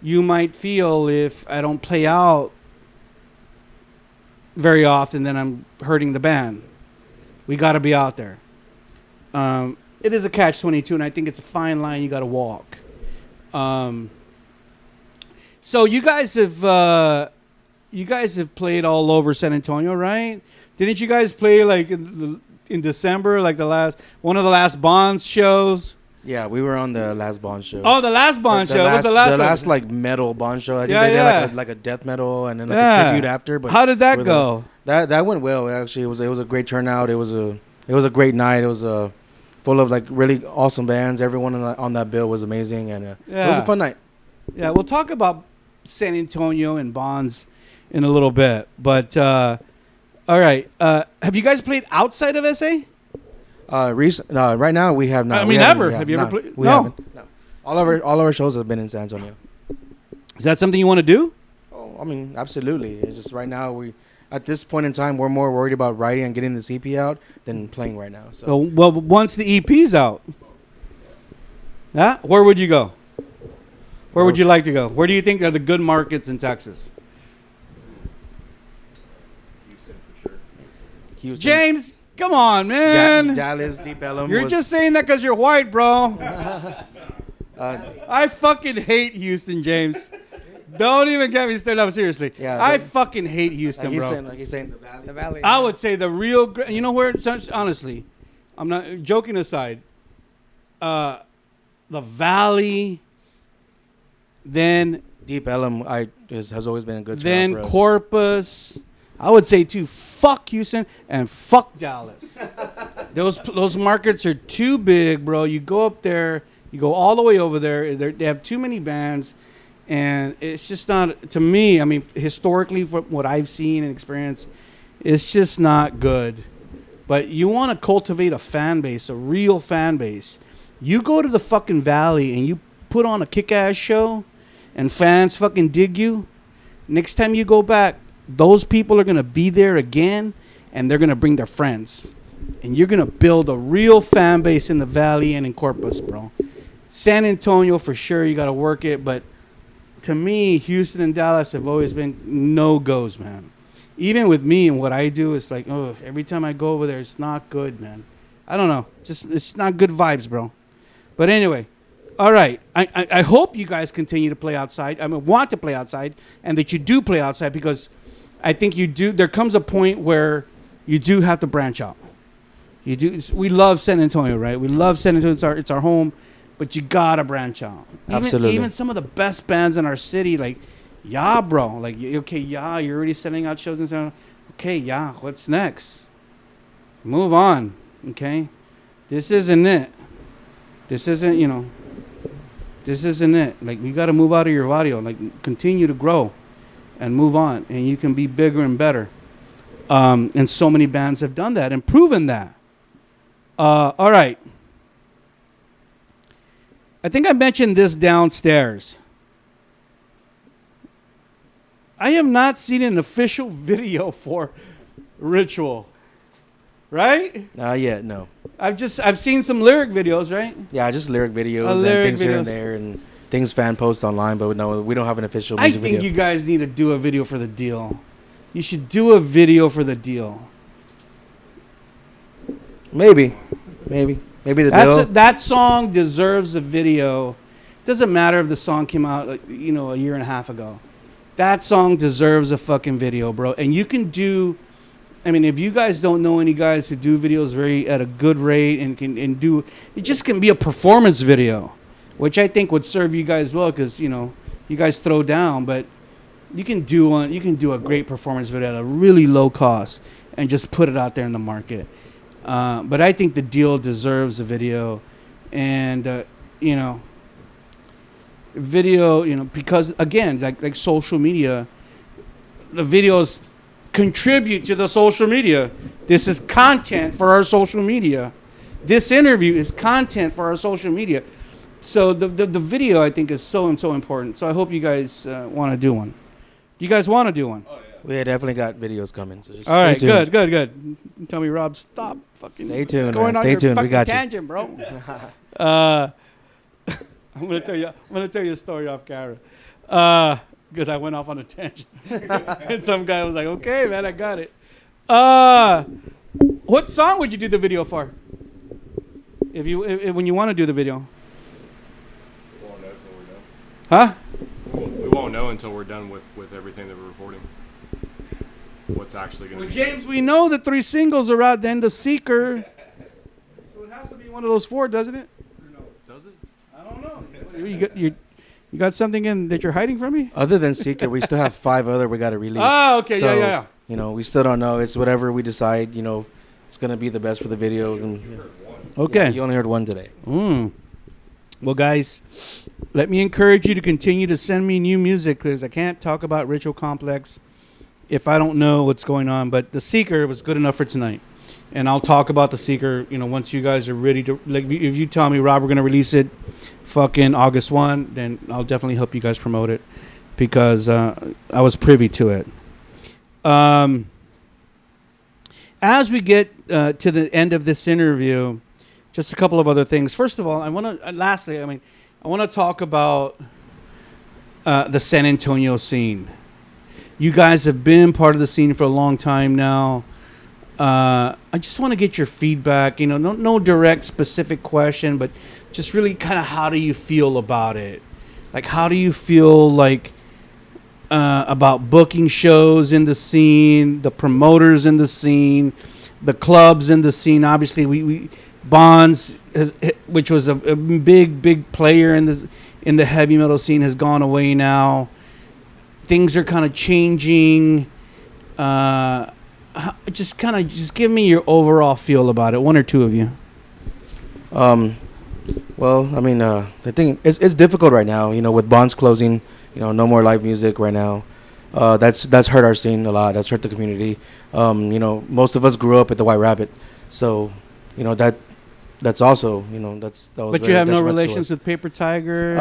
you might feel if I don't play out very often, then I'm hurting the band. We got to be out there. It is a catch-22, and I think it's a fine line you got to walk. So you guys have played all over San Antonio, right? Didn't you guys play like in December, like one of the last Bonds shows? Yeah, we were on the last Bond show. Oh, the last Bond show. What's the last like metal Bond show. I think Yeah, they yeah. did like a death metal and then like a tribute after. But how did that go? That went well. Actually, it was a great turnout. It was a great night. It was full of like really awesome bands. Everyone on that bill was amazing, and it was a fun night. Yeah, we'll talk about San Antonio and Bonds in a little bit. But all right, have you guys played outside of SA? Right now we have not. I mean, ever. Have you ever played? We haven't. No. All of our shows have been in San Antonio. Is that something you want to do? Oh, I mean, absolutely. It's just right now at this point in time, we're more worried about writing and getting this EP out than playing right now. So, well, once the EP's out, where would you go? Where would you like to go? Where do you think are the good markets in Texas? Houston for sure. Houston, James, come on, man. Dallas, Deep Ellum. You're just saying that because you're white, bro. Uh, I fucking hate Houston, James. Don't even get me started up. Seriously. Yeah, I fucking hate Houston, he's bro. he's saying the Valley. The Valley. I would say the real, you know where, honestly, I'm not joking aside, the Valley, then Deep Ellum has always been a good spot then for us. Corpus. I would say too, fuck Houston and fuck Dallas. Those markets are too big, bro. You go up there, you go all the way over there. They have too many bands, and it's just not, to me, I mean, historically, from what I've seen and experienced, it's just not good. But you want to cultivate a fan base, a real fan base. You go to the fucking Valley and you put on a kick-ass show, and fans fucking dig you. Next time you go back, those people are going to be there again, and they're going to bring their friends. And you're going to build a real fan base in the Valley and in Corpus, bro. San Antonio, for sure, you got to work it. But to me, Houston and Dallas have always been no-goes, man. Even with me and what I do, it's like, oh, every time I go over there, it's not good, man. I don't know. It's not good vibes, bro. But anyway, all right. I hope you guys continue to play outside. I mean, want to play outside, and that you do play outside, because I think you do. There comes a point where you do have to branch out. You do. We love San Antonio, right? We love San Antonio. It's our home, but you gotta branch out. Absolutely. Even some of the best bands in our city, like, yeah, bro. Like, okay, yeah, you're already sending out shows and stuff. Okay, yeah, what's next? Move on. Okay, this isn't it. This isn't This isn't it. Like, you gotta move out of your audio. Like, continue to grow, and move on, and you can be bigger and better. And so many bands have done that and proven that. All right. I think I mentioned this downstairs. I have not seen an official video for Ritual. Right? Not yet, no. I've seen some lyric videos, right? Yeah, just lyric videos and lyric things here videos. and there and things fan posts online, but no, we don't have an official I music think video. you guys need to do a video for the deal. You should do a video for the deal. Maybe the deal. That song deserves a video. Doesn't matter if the song came out, a year and a half ago. That song deserves a fucking video, bro. And you can do I mean, if you guys don't know any guys who do videos at a good rate and do, it just can be a performance video, which I think would serve you guys well because you guys throw down, but you can do a great performance video at a really low cost and just put it out there in the market. But I think the deal deserves a video, and video, because again, like social media, the videos contribute to the social media. This is content for our social media. This interview is content for our social media. So the video, I think, is so important. So I hope you guys want to do one. You guys want to do one? Oh, We definitely got videos coming. So just all right, stay tuned. good. Tell me, Rob, stop fucking. Stay tuned, going man. on Stay your tuned. We fucking got you. tangent, bro. I'm gonna tell you a story off camera, because I went off on a tangent, and some guy was like, "Okay, man, I got it." What song would you do the video for? When you want to do the video, We won't know until we're done. huh? We won't know until we're done with everything that we're recording. What's actually going to Well, be. James, we know the 3 singles are out. Then the Seeker. So it has to be one of those 4, doesn't it? Does it? I don't know. You got something that you're hiding from me? Other than Secret, we still have 5 other we got to release. Oh, okay, So, yeah. We still don't know. It's whatever we decide. It's gonna be the best for the video. And, Okay. Yeah, you only heard one today. Well, guys, let me encourage you to continue to send me new music because I can't talk about Ritual Complex if I don't know what's going on. But the Seeker was good enough for tonight, and I'll talk about the Seeker. Once you guys are ready to, like, if you tell me, Rob, we're gonna release it, fucking August 1, then I'll definitely help you guys promote it because I was privy to it. As we get to the end of this interview, just a couple of other things. First of all, I want to talk about the San Antonio scene. You guys have been part of the scene for a long time now. I just want to get your feedback. No direct specific question, but just really kind of how do you feel about it? Like, how do you feel like about booking shows in the scene, the promoters in the scene, the clubs in the scene? Obviously, we Bonds, which was a big player in the heavy metal scene, has gone away now. Things are kind of changing. Just give me your overall feel about it. One or two of you. Well, I mean, the thing it's difficult right now. With Bonds closing, no more live music right now. That's hurt our scene a lot. That's hurt the community. Most of us grew up at the White Rabbit, so that's also that was. But very you have no detrimental to relations us. with Paper Tiger.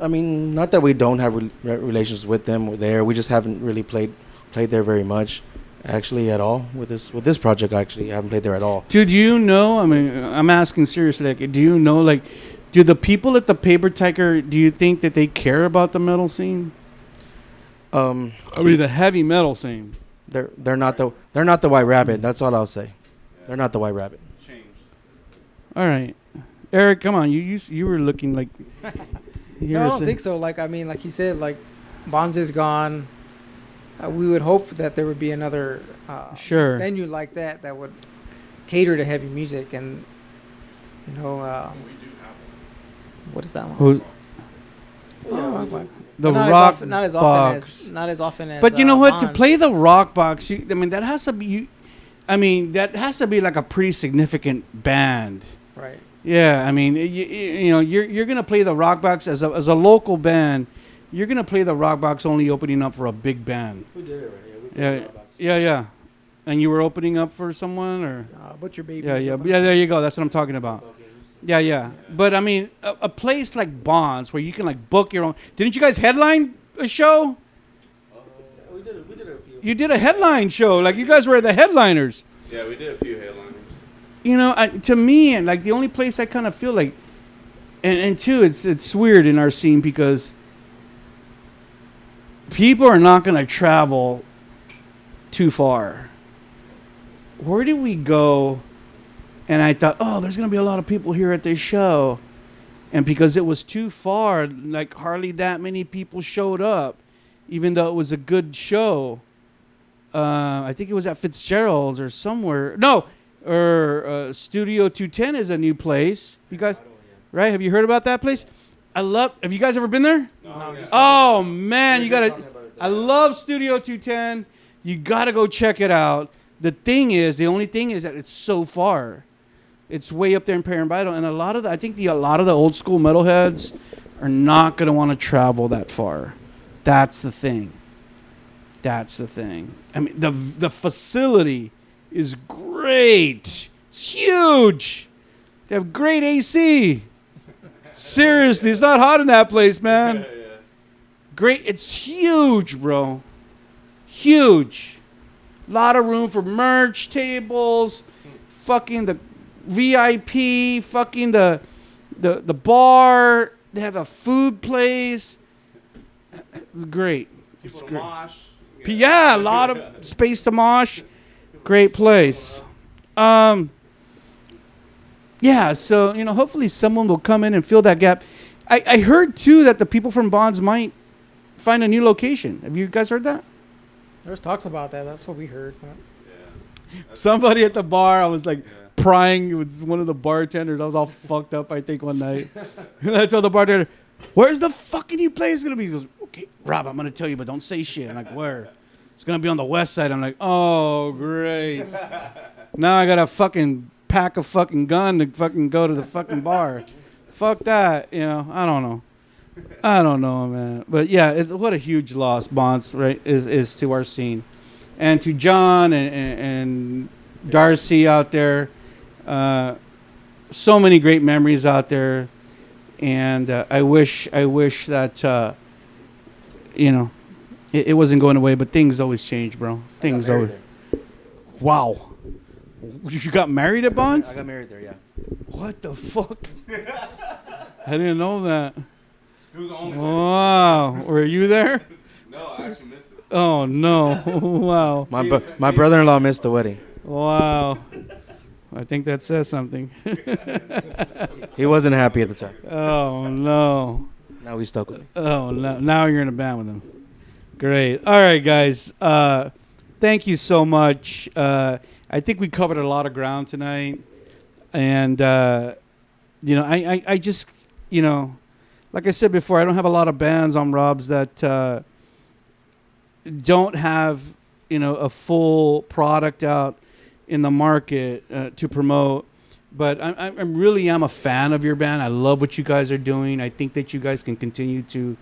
I mean, not that we don't have relations with them there. We just haven't really played there very much, actually, at all. With this project, actually, I haven't played there at all. Dude, do you know? I mean, I'm asking seriously. Like, do you know? Like, do the people at the Paper Tiger? Do you think that they care about the metal scene? I mean, the heavy metal scene. They're not the White Rabbit. That's all I'll say. They're not the White Rabbit. All right, Eric, come on. You were looking like. No, I don't think so. Like he said, like Bonds is gone. We would hope that there would be another Sure. venue like that would cater to heavy music, and what is that one? Who? Rock Box. The But Rock not as Box. not as often as. But you know what? To Bonds. play the Rock Box, that has to be. That has to be like a pretty significant band. Right. Yeah, I mean, you're gonna play the Rock Box as a local band. You're gonna play the Rock Box only opening up for a big band. We did it already. Yeah. And you were opening up for someone, or Butcher Baby. yeah. There you go. That's what I'm talking about. Yeah. But I mean, a place like Bonds where you can like book your own. Didn't you guys headline a show? We did a few. You did a headline show. Like, you guys were the headliners. Yeah, we did a few headliners. To me, and like the only place I kind of feel like, and two, it's weird in our scene because people are not going to travel too far. Where did we go? And I thought, there's going to be a lot of people here at this show. And because it was too far, like hardly that many people showed up, even though it was a good show. I think it was at Fitzgerald's or somewhere. No, or Studio 210 is a new place. You guys, right? Have you heard about that place? Have you guys ever been there? Oh man, you gotta. I love Studio 210. You gotta go check it out. The only thing is that it's so far. It's way up there in Paramaribo, and I think a lot of the old school metalheads are not gonna want to travel that far. That's the thing. I mean, the facility is great. It's huge. They have great AC. Seriously, it's not hot in that place, man. Great. It's huge, bro. Huge. Lot of room for merch tables. Fucking the VIP. Fucking the bar. They have a food place. It's great. It's great. Yeah, a lot of space to mosh. Great place. Yeah, so, hopefully someone will come in and fill that gap. I heard, too, that the people from Bonds might find a new location. Have you guys heard that? There's talks about that. That's what we heard. Somebody at the bar, I was like prying with one of the bartenders. I was all fucked up, I think, one night. And I told the bartender, where's the fucking new place going to be? He goes, okay, Rob, I'm going to tell you, but don't say shit. I'm like, where? It's going to be on the west side. I'm like, oh, great. Now I got to fucking pack a fucking gun to fucking go to the fucking bar. Fuck that. I don't know, man. But yeah, what a huge loss Bonds, right, is to our scene. And to John and Darcy out there. So many great memories out there. And I wish that, it wasn't going away, but things always change, bro. Things always. Wow. You got married at Bonds? I got married there, yeah. What the fuck? I didn't know that. It was the only Wow. Were you there? No, I actually missed it. Oh, no. Wow. My brother-in-law missed the wedding. Wow. I think that says something. He wasn't happy at the time. Oh, no. Now he's stuck with me. Oh, no. Now you're in a band with him. Great. All right, guys. Thank you so much. I think we covered a lot of ground tonight. And, I just, like I said before, I don't have a lot of bands on Rob's that don't have, a full product out in the market to promote. But I really am a fan of your band. I love what you guys are doing. I think that you guys can continue to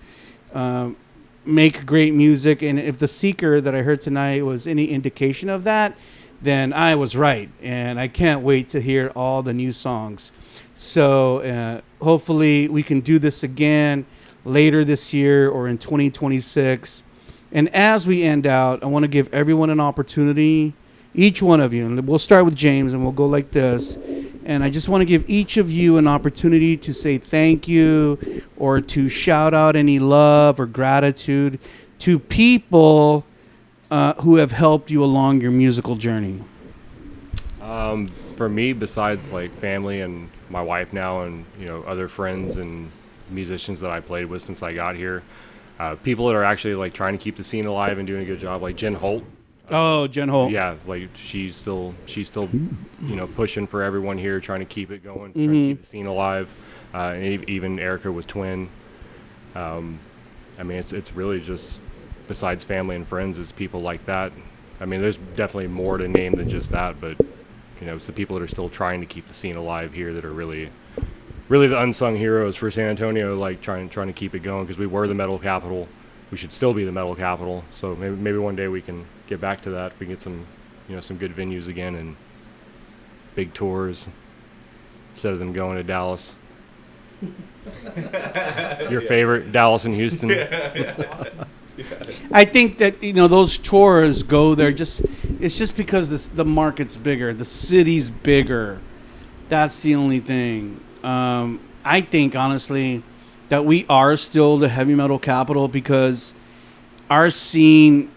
make great music. And if The Seeker that I heard tonight was any indication of that, then I was right. And I can't wait to hear all the new songs. So hopefully we can do this again later this year or in 2026. And as we end out, I want to give everyone an opportunity, each one of you, and we'll start with James and we'll go like this. And I just want to give each of you an opportunity to say thank you or to shout out any love or gratitude to people who have helped you along your musical journey. For me, besides like family and my wife now and, other friends and musicians that I played with since I got here, people that are actually like trying to keep the scene alive and doing a good job, like Jen Holt. Jen Holt. Yeah, like she's still pushing for everyone here, trying to keep it going, trying to keep the scene alive. And even Erica with Twin. I mean, it's really just besides family and friends, it's people like that. I mean, there's definitely more to name than just that, but it's the people that are still trying to keep the scene alive here that are really the unsung heroes for San Antonio, like trying to keep it going, because we were the metal capital. We should still be the metal capital. So maybe one day we can get back to that if we get some some good venues again and big tours instead of them going to Dallas. Your favorite, Dallas and Houston. I think that those tours go there it's just because the market's bigger, the city's bigger. That's the only thing. I think honestly that we are still the heavy metal capital because our scene,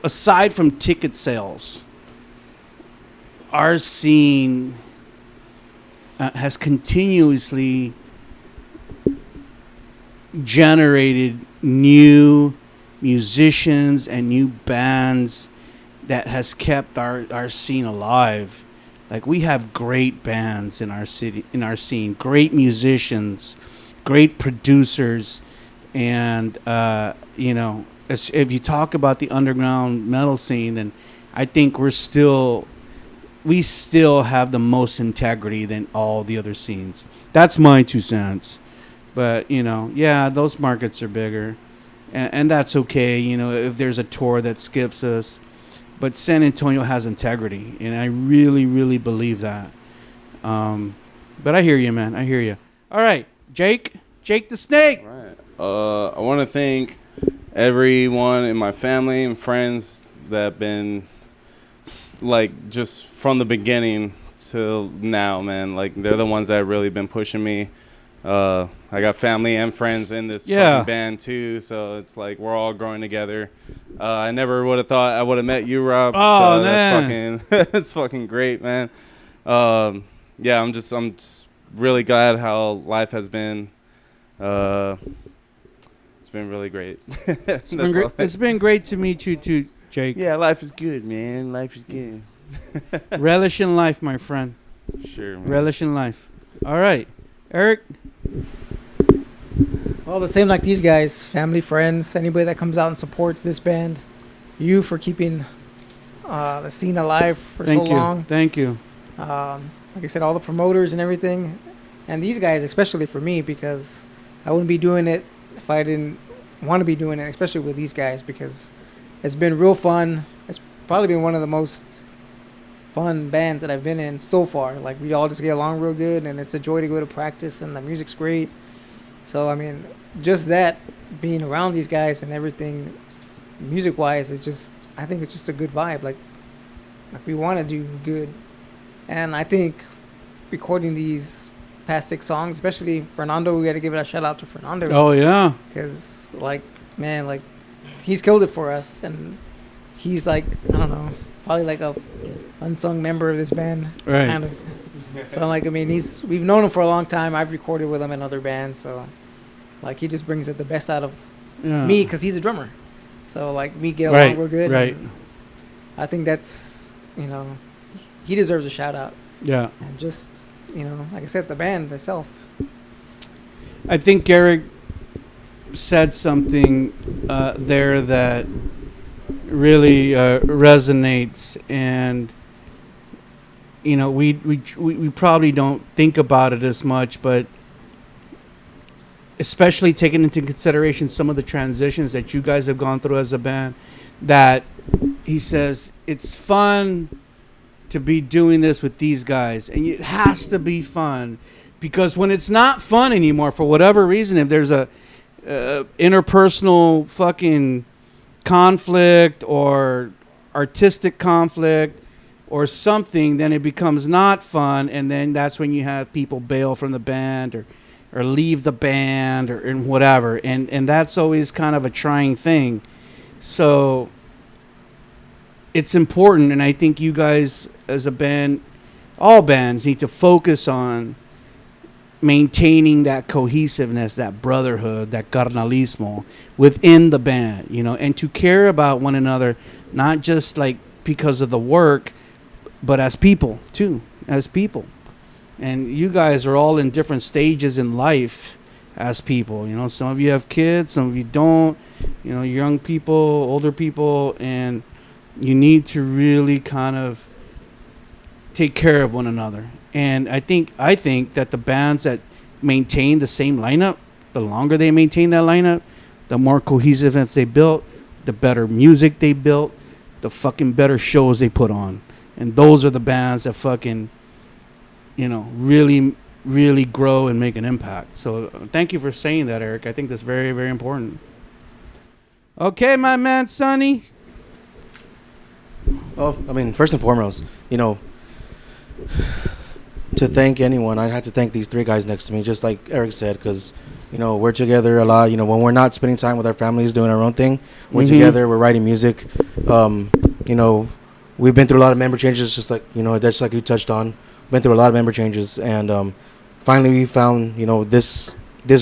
aside from ticket sales, our scene has continuously generated new musicians and new bands that has kept our scene alive. Like, we have great bands in our city, in our scene, great musicians, great producers, and you know, if you talk about the underground metal scene, then I think we still have the most integrity than all the other scenes. That's my 2 cents. But, you know, yeah, those markets are bigger, and that's okay. You know, if there's a tour that skips us. But San Antonio has integrity, and I really, really believe that. But I hear you, man. I hear you. All right, Jake the Snake. Right. I want to thank everyone in my family and friends that have been, like, just from the beginning till now, man. Like, they're the ones that have really been pushing me. I got family and friends in this fucking band too, so it's like we're all growing together. I never would have thought I would have met you, Rob. Oh, so man, that's fucking great, man. Yeah, I'm just really glad how life has been. It's been really great. It's been great to meet you too, Jake. Yeah, life is good, man. Life is good. Relish in life, my friend. Sure, man. Relish in life. All right, Eric. Well, the same like these guys, family, friends, anybody that comes out and supports this band. You for keeping the scene alive for so long. Thank you. Like I said, all the promoters and everything. And these guys, especially for me, because I wouldn't be doing it if I didn't want to be doing it, especially with these guys, because it's been real fun. It's probably been one of the most fun bands that I've been in so far. Like, we all just get along real good, and it's a joy to go to practice, and the music's great. So, I mean, just that, being around these guys and everything, music-wise, it's just, I think it's just a good vibe. Like we want to do good. And I think recording these past 6 songs, especially Fernando, we got to give it a shout out to Fernando. Oh, yeah. Because, like, man, like, he's killed it for us. And he's, like, I don't know, probably like a unsung member of this band. Right. Kind of. So, like, I mean, we've known him for a long time. I've recorded with him in other bands. So, like, he just brings the best out of me because he's a drummer. So, like, me get along real good. Right. I think that's, you know, he deserves a shout out. Yeah. And just, you know, like I said, the band itself. I think Eric said something there that really resonates, and you know, we probably don't think about it as much, but especially taking into consideration some of the transitions that you guys have gone through as a band, that he says it's fun to be doing this with these guys, and it has to be fun, because when it's not fun anymore for whatever reason, if there's a interpersonal fucking conflict or artistic conflict or something, then it becomes not fun, and then that's when you have people bail from the band or leave the band or and whatever, and that's always kind of a trying thing. So it's important, and I think you guys as a band, all bands, need to focus on maintaining that cohesiveness, that brotherhood, that carnalismo within the band, you know, and to care about one another, not just like because of the work, but as people too, as people. And you guys are all in different stages in life as people, you know. Some of you have kids, some of you don't, you know, young people, older people, and you need to really kind of take care of one another. And I think that the bands that maintain the same lineup, the longer they maintain that lineup, the more cohesiveness they built, the better music they built, the fucking better shows they put on. And those are the bands that fucking, you know, really, really grow and make an impact. So thank you for saying that, Eric. I think that's very, very important. Okay, my man, Sonny. Well, I mean, first and foremost, you know, to thank anyone, I had to thank these 3 guys next to me, just like Eric said, because, you know, we're together a lot. You know, when we're not spending time with our families doing our own thing, we're together, we're writing music. You know, we've been through a lot of member changes, just like, you know, that's like you touched on. Been through a lot of member changes, and finally we found, you know, this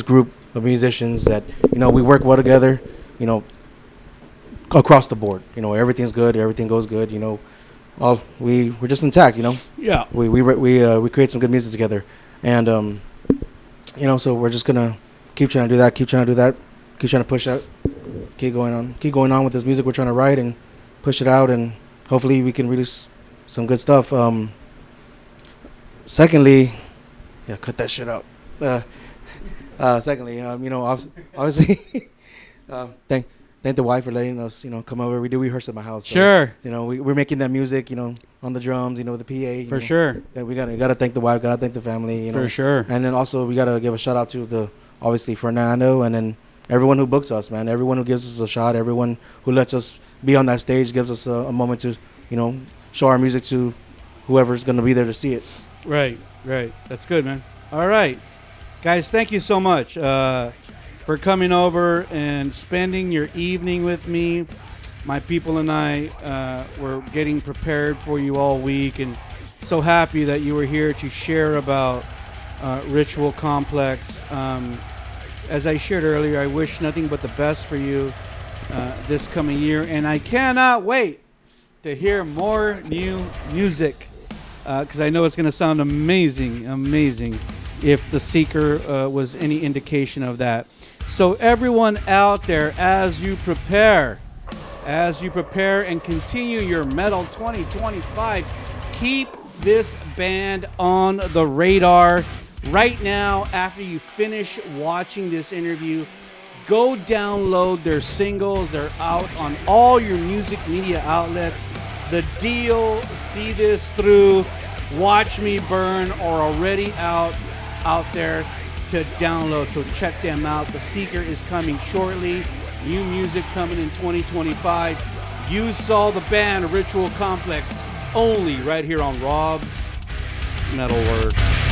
group of musicians that, you know, we work well together. You know, across the board. You know, everything's good, everything goes good. You know, we're just intact. You know, Yeah. we create some good music together, and you know, so we're just gonna keep trying to do that, keep trying to push out, keep going on with this music we're trying to write and push it out, and hopefully we can release some good stuff. Secondly, yeah, cut that shit out. Secondly, you know, obviously, thank the wife for letting us, you know, come over. We do rehearse at my house. So, Sure. you know, we're making that music, you know, on the drums, you know, the PA. For know. sure. Yeah, we gotta thank the wife, gotta thank the family, you know. For sure. And then also we gotta give a shout out to obviously Fernando, and then everyone who books us, man. Everyone who gives us a shot, everyone who lets us be on that stage, gives us a moment to, you know, show our music to whoever's gonna be there to see it. Right. That's good, man. All right. Guys, thank you so much for coming over and spending your evening with me. My people and I were getting prepared for you all week, and so happy that you were here to share about Ritual Complex. As I shared earlier, I wish nothing but the best for you this coming year, and I cannot wait to hear more new music because I know it's going to sound amazing if The Seeker was any indication of that. So everyone out there, as you prepare and continue your Metal 2025, keep this band on the radar. Right now, after you finish watching this interview, go download their singles. They're out on all your music media outlets. The Deal, See This Through, Watch Me Burn are already out there to download, so check them out. The Seeker is coming shortly. New music coming in 2025. You saw the band Ritual Complex only right here on Rob's MetalWorks.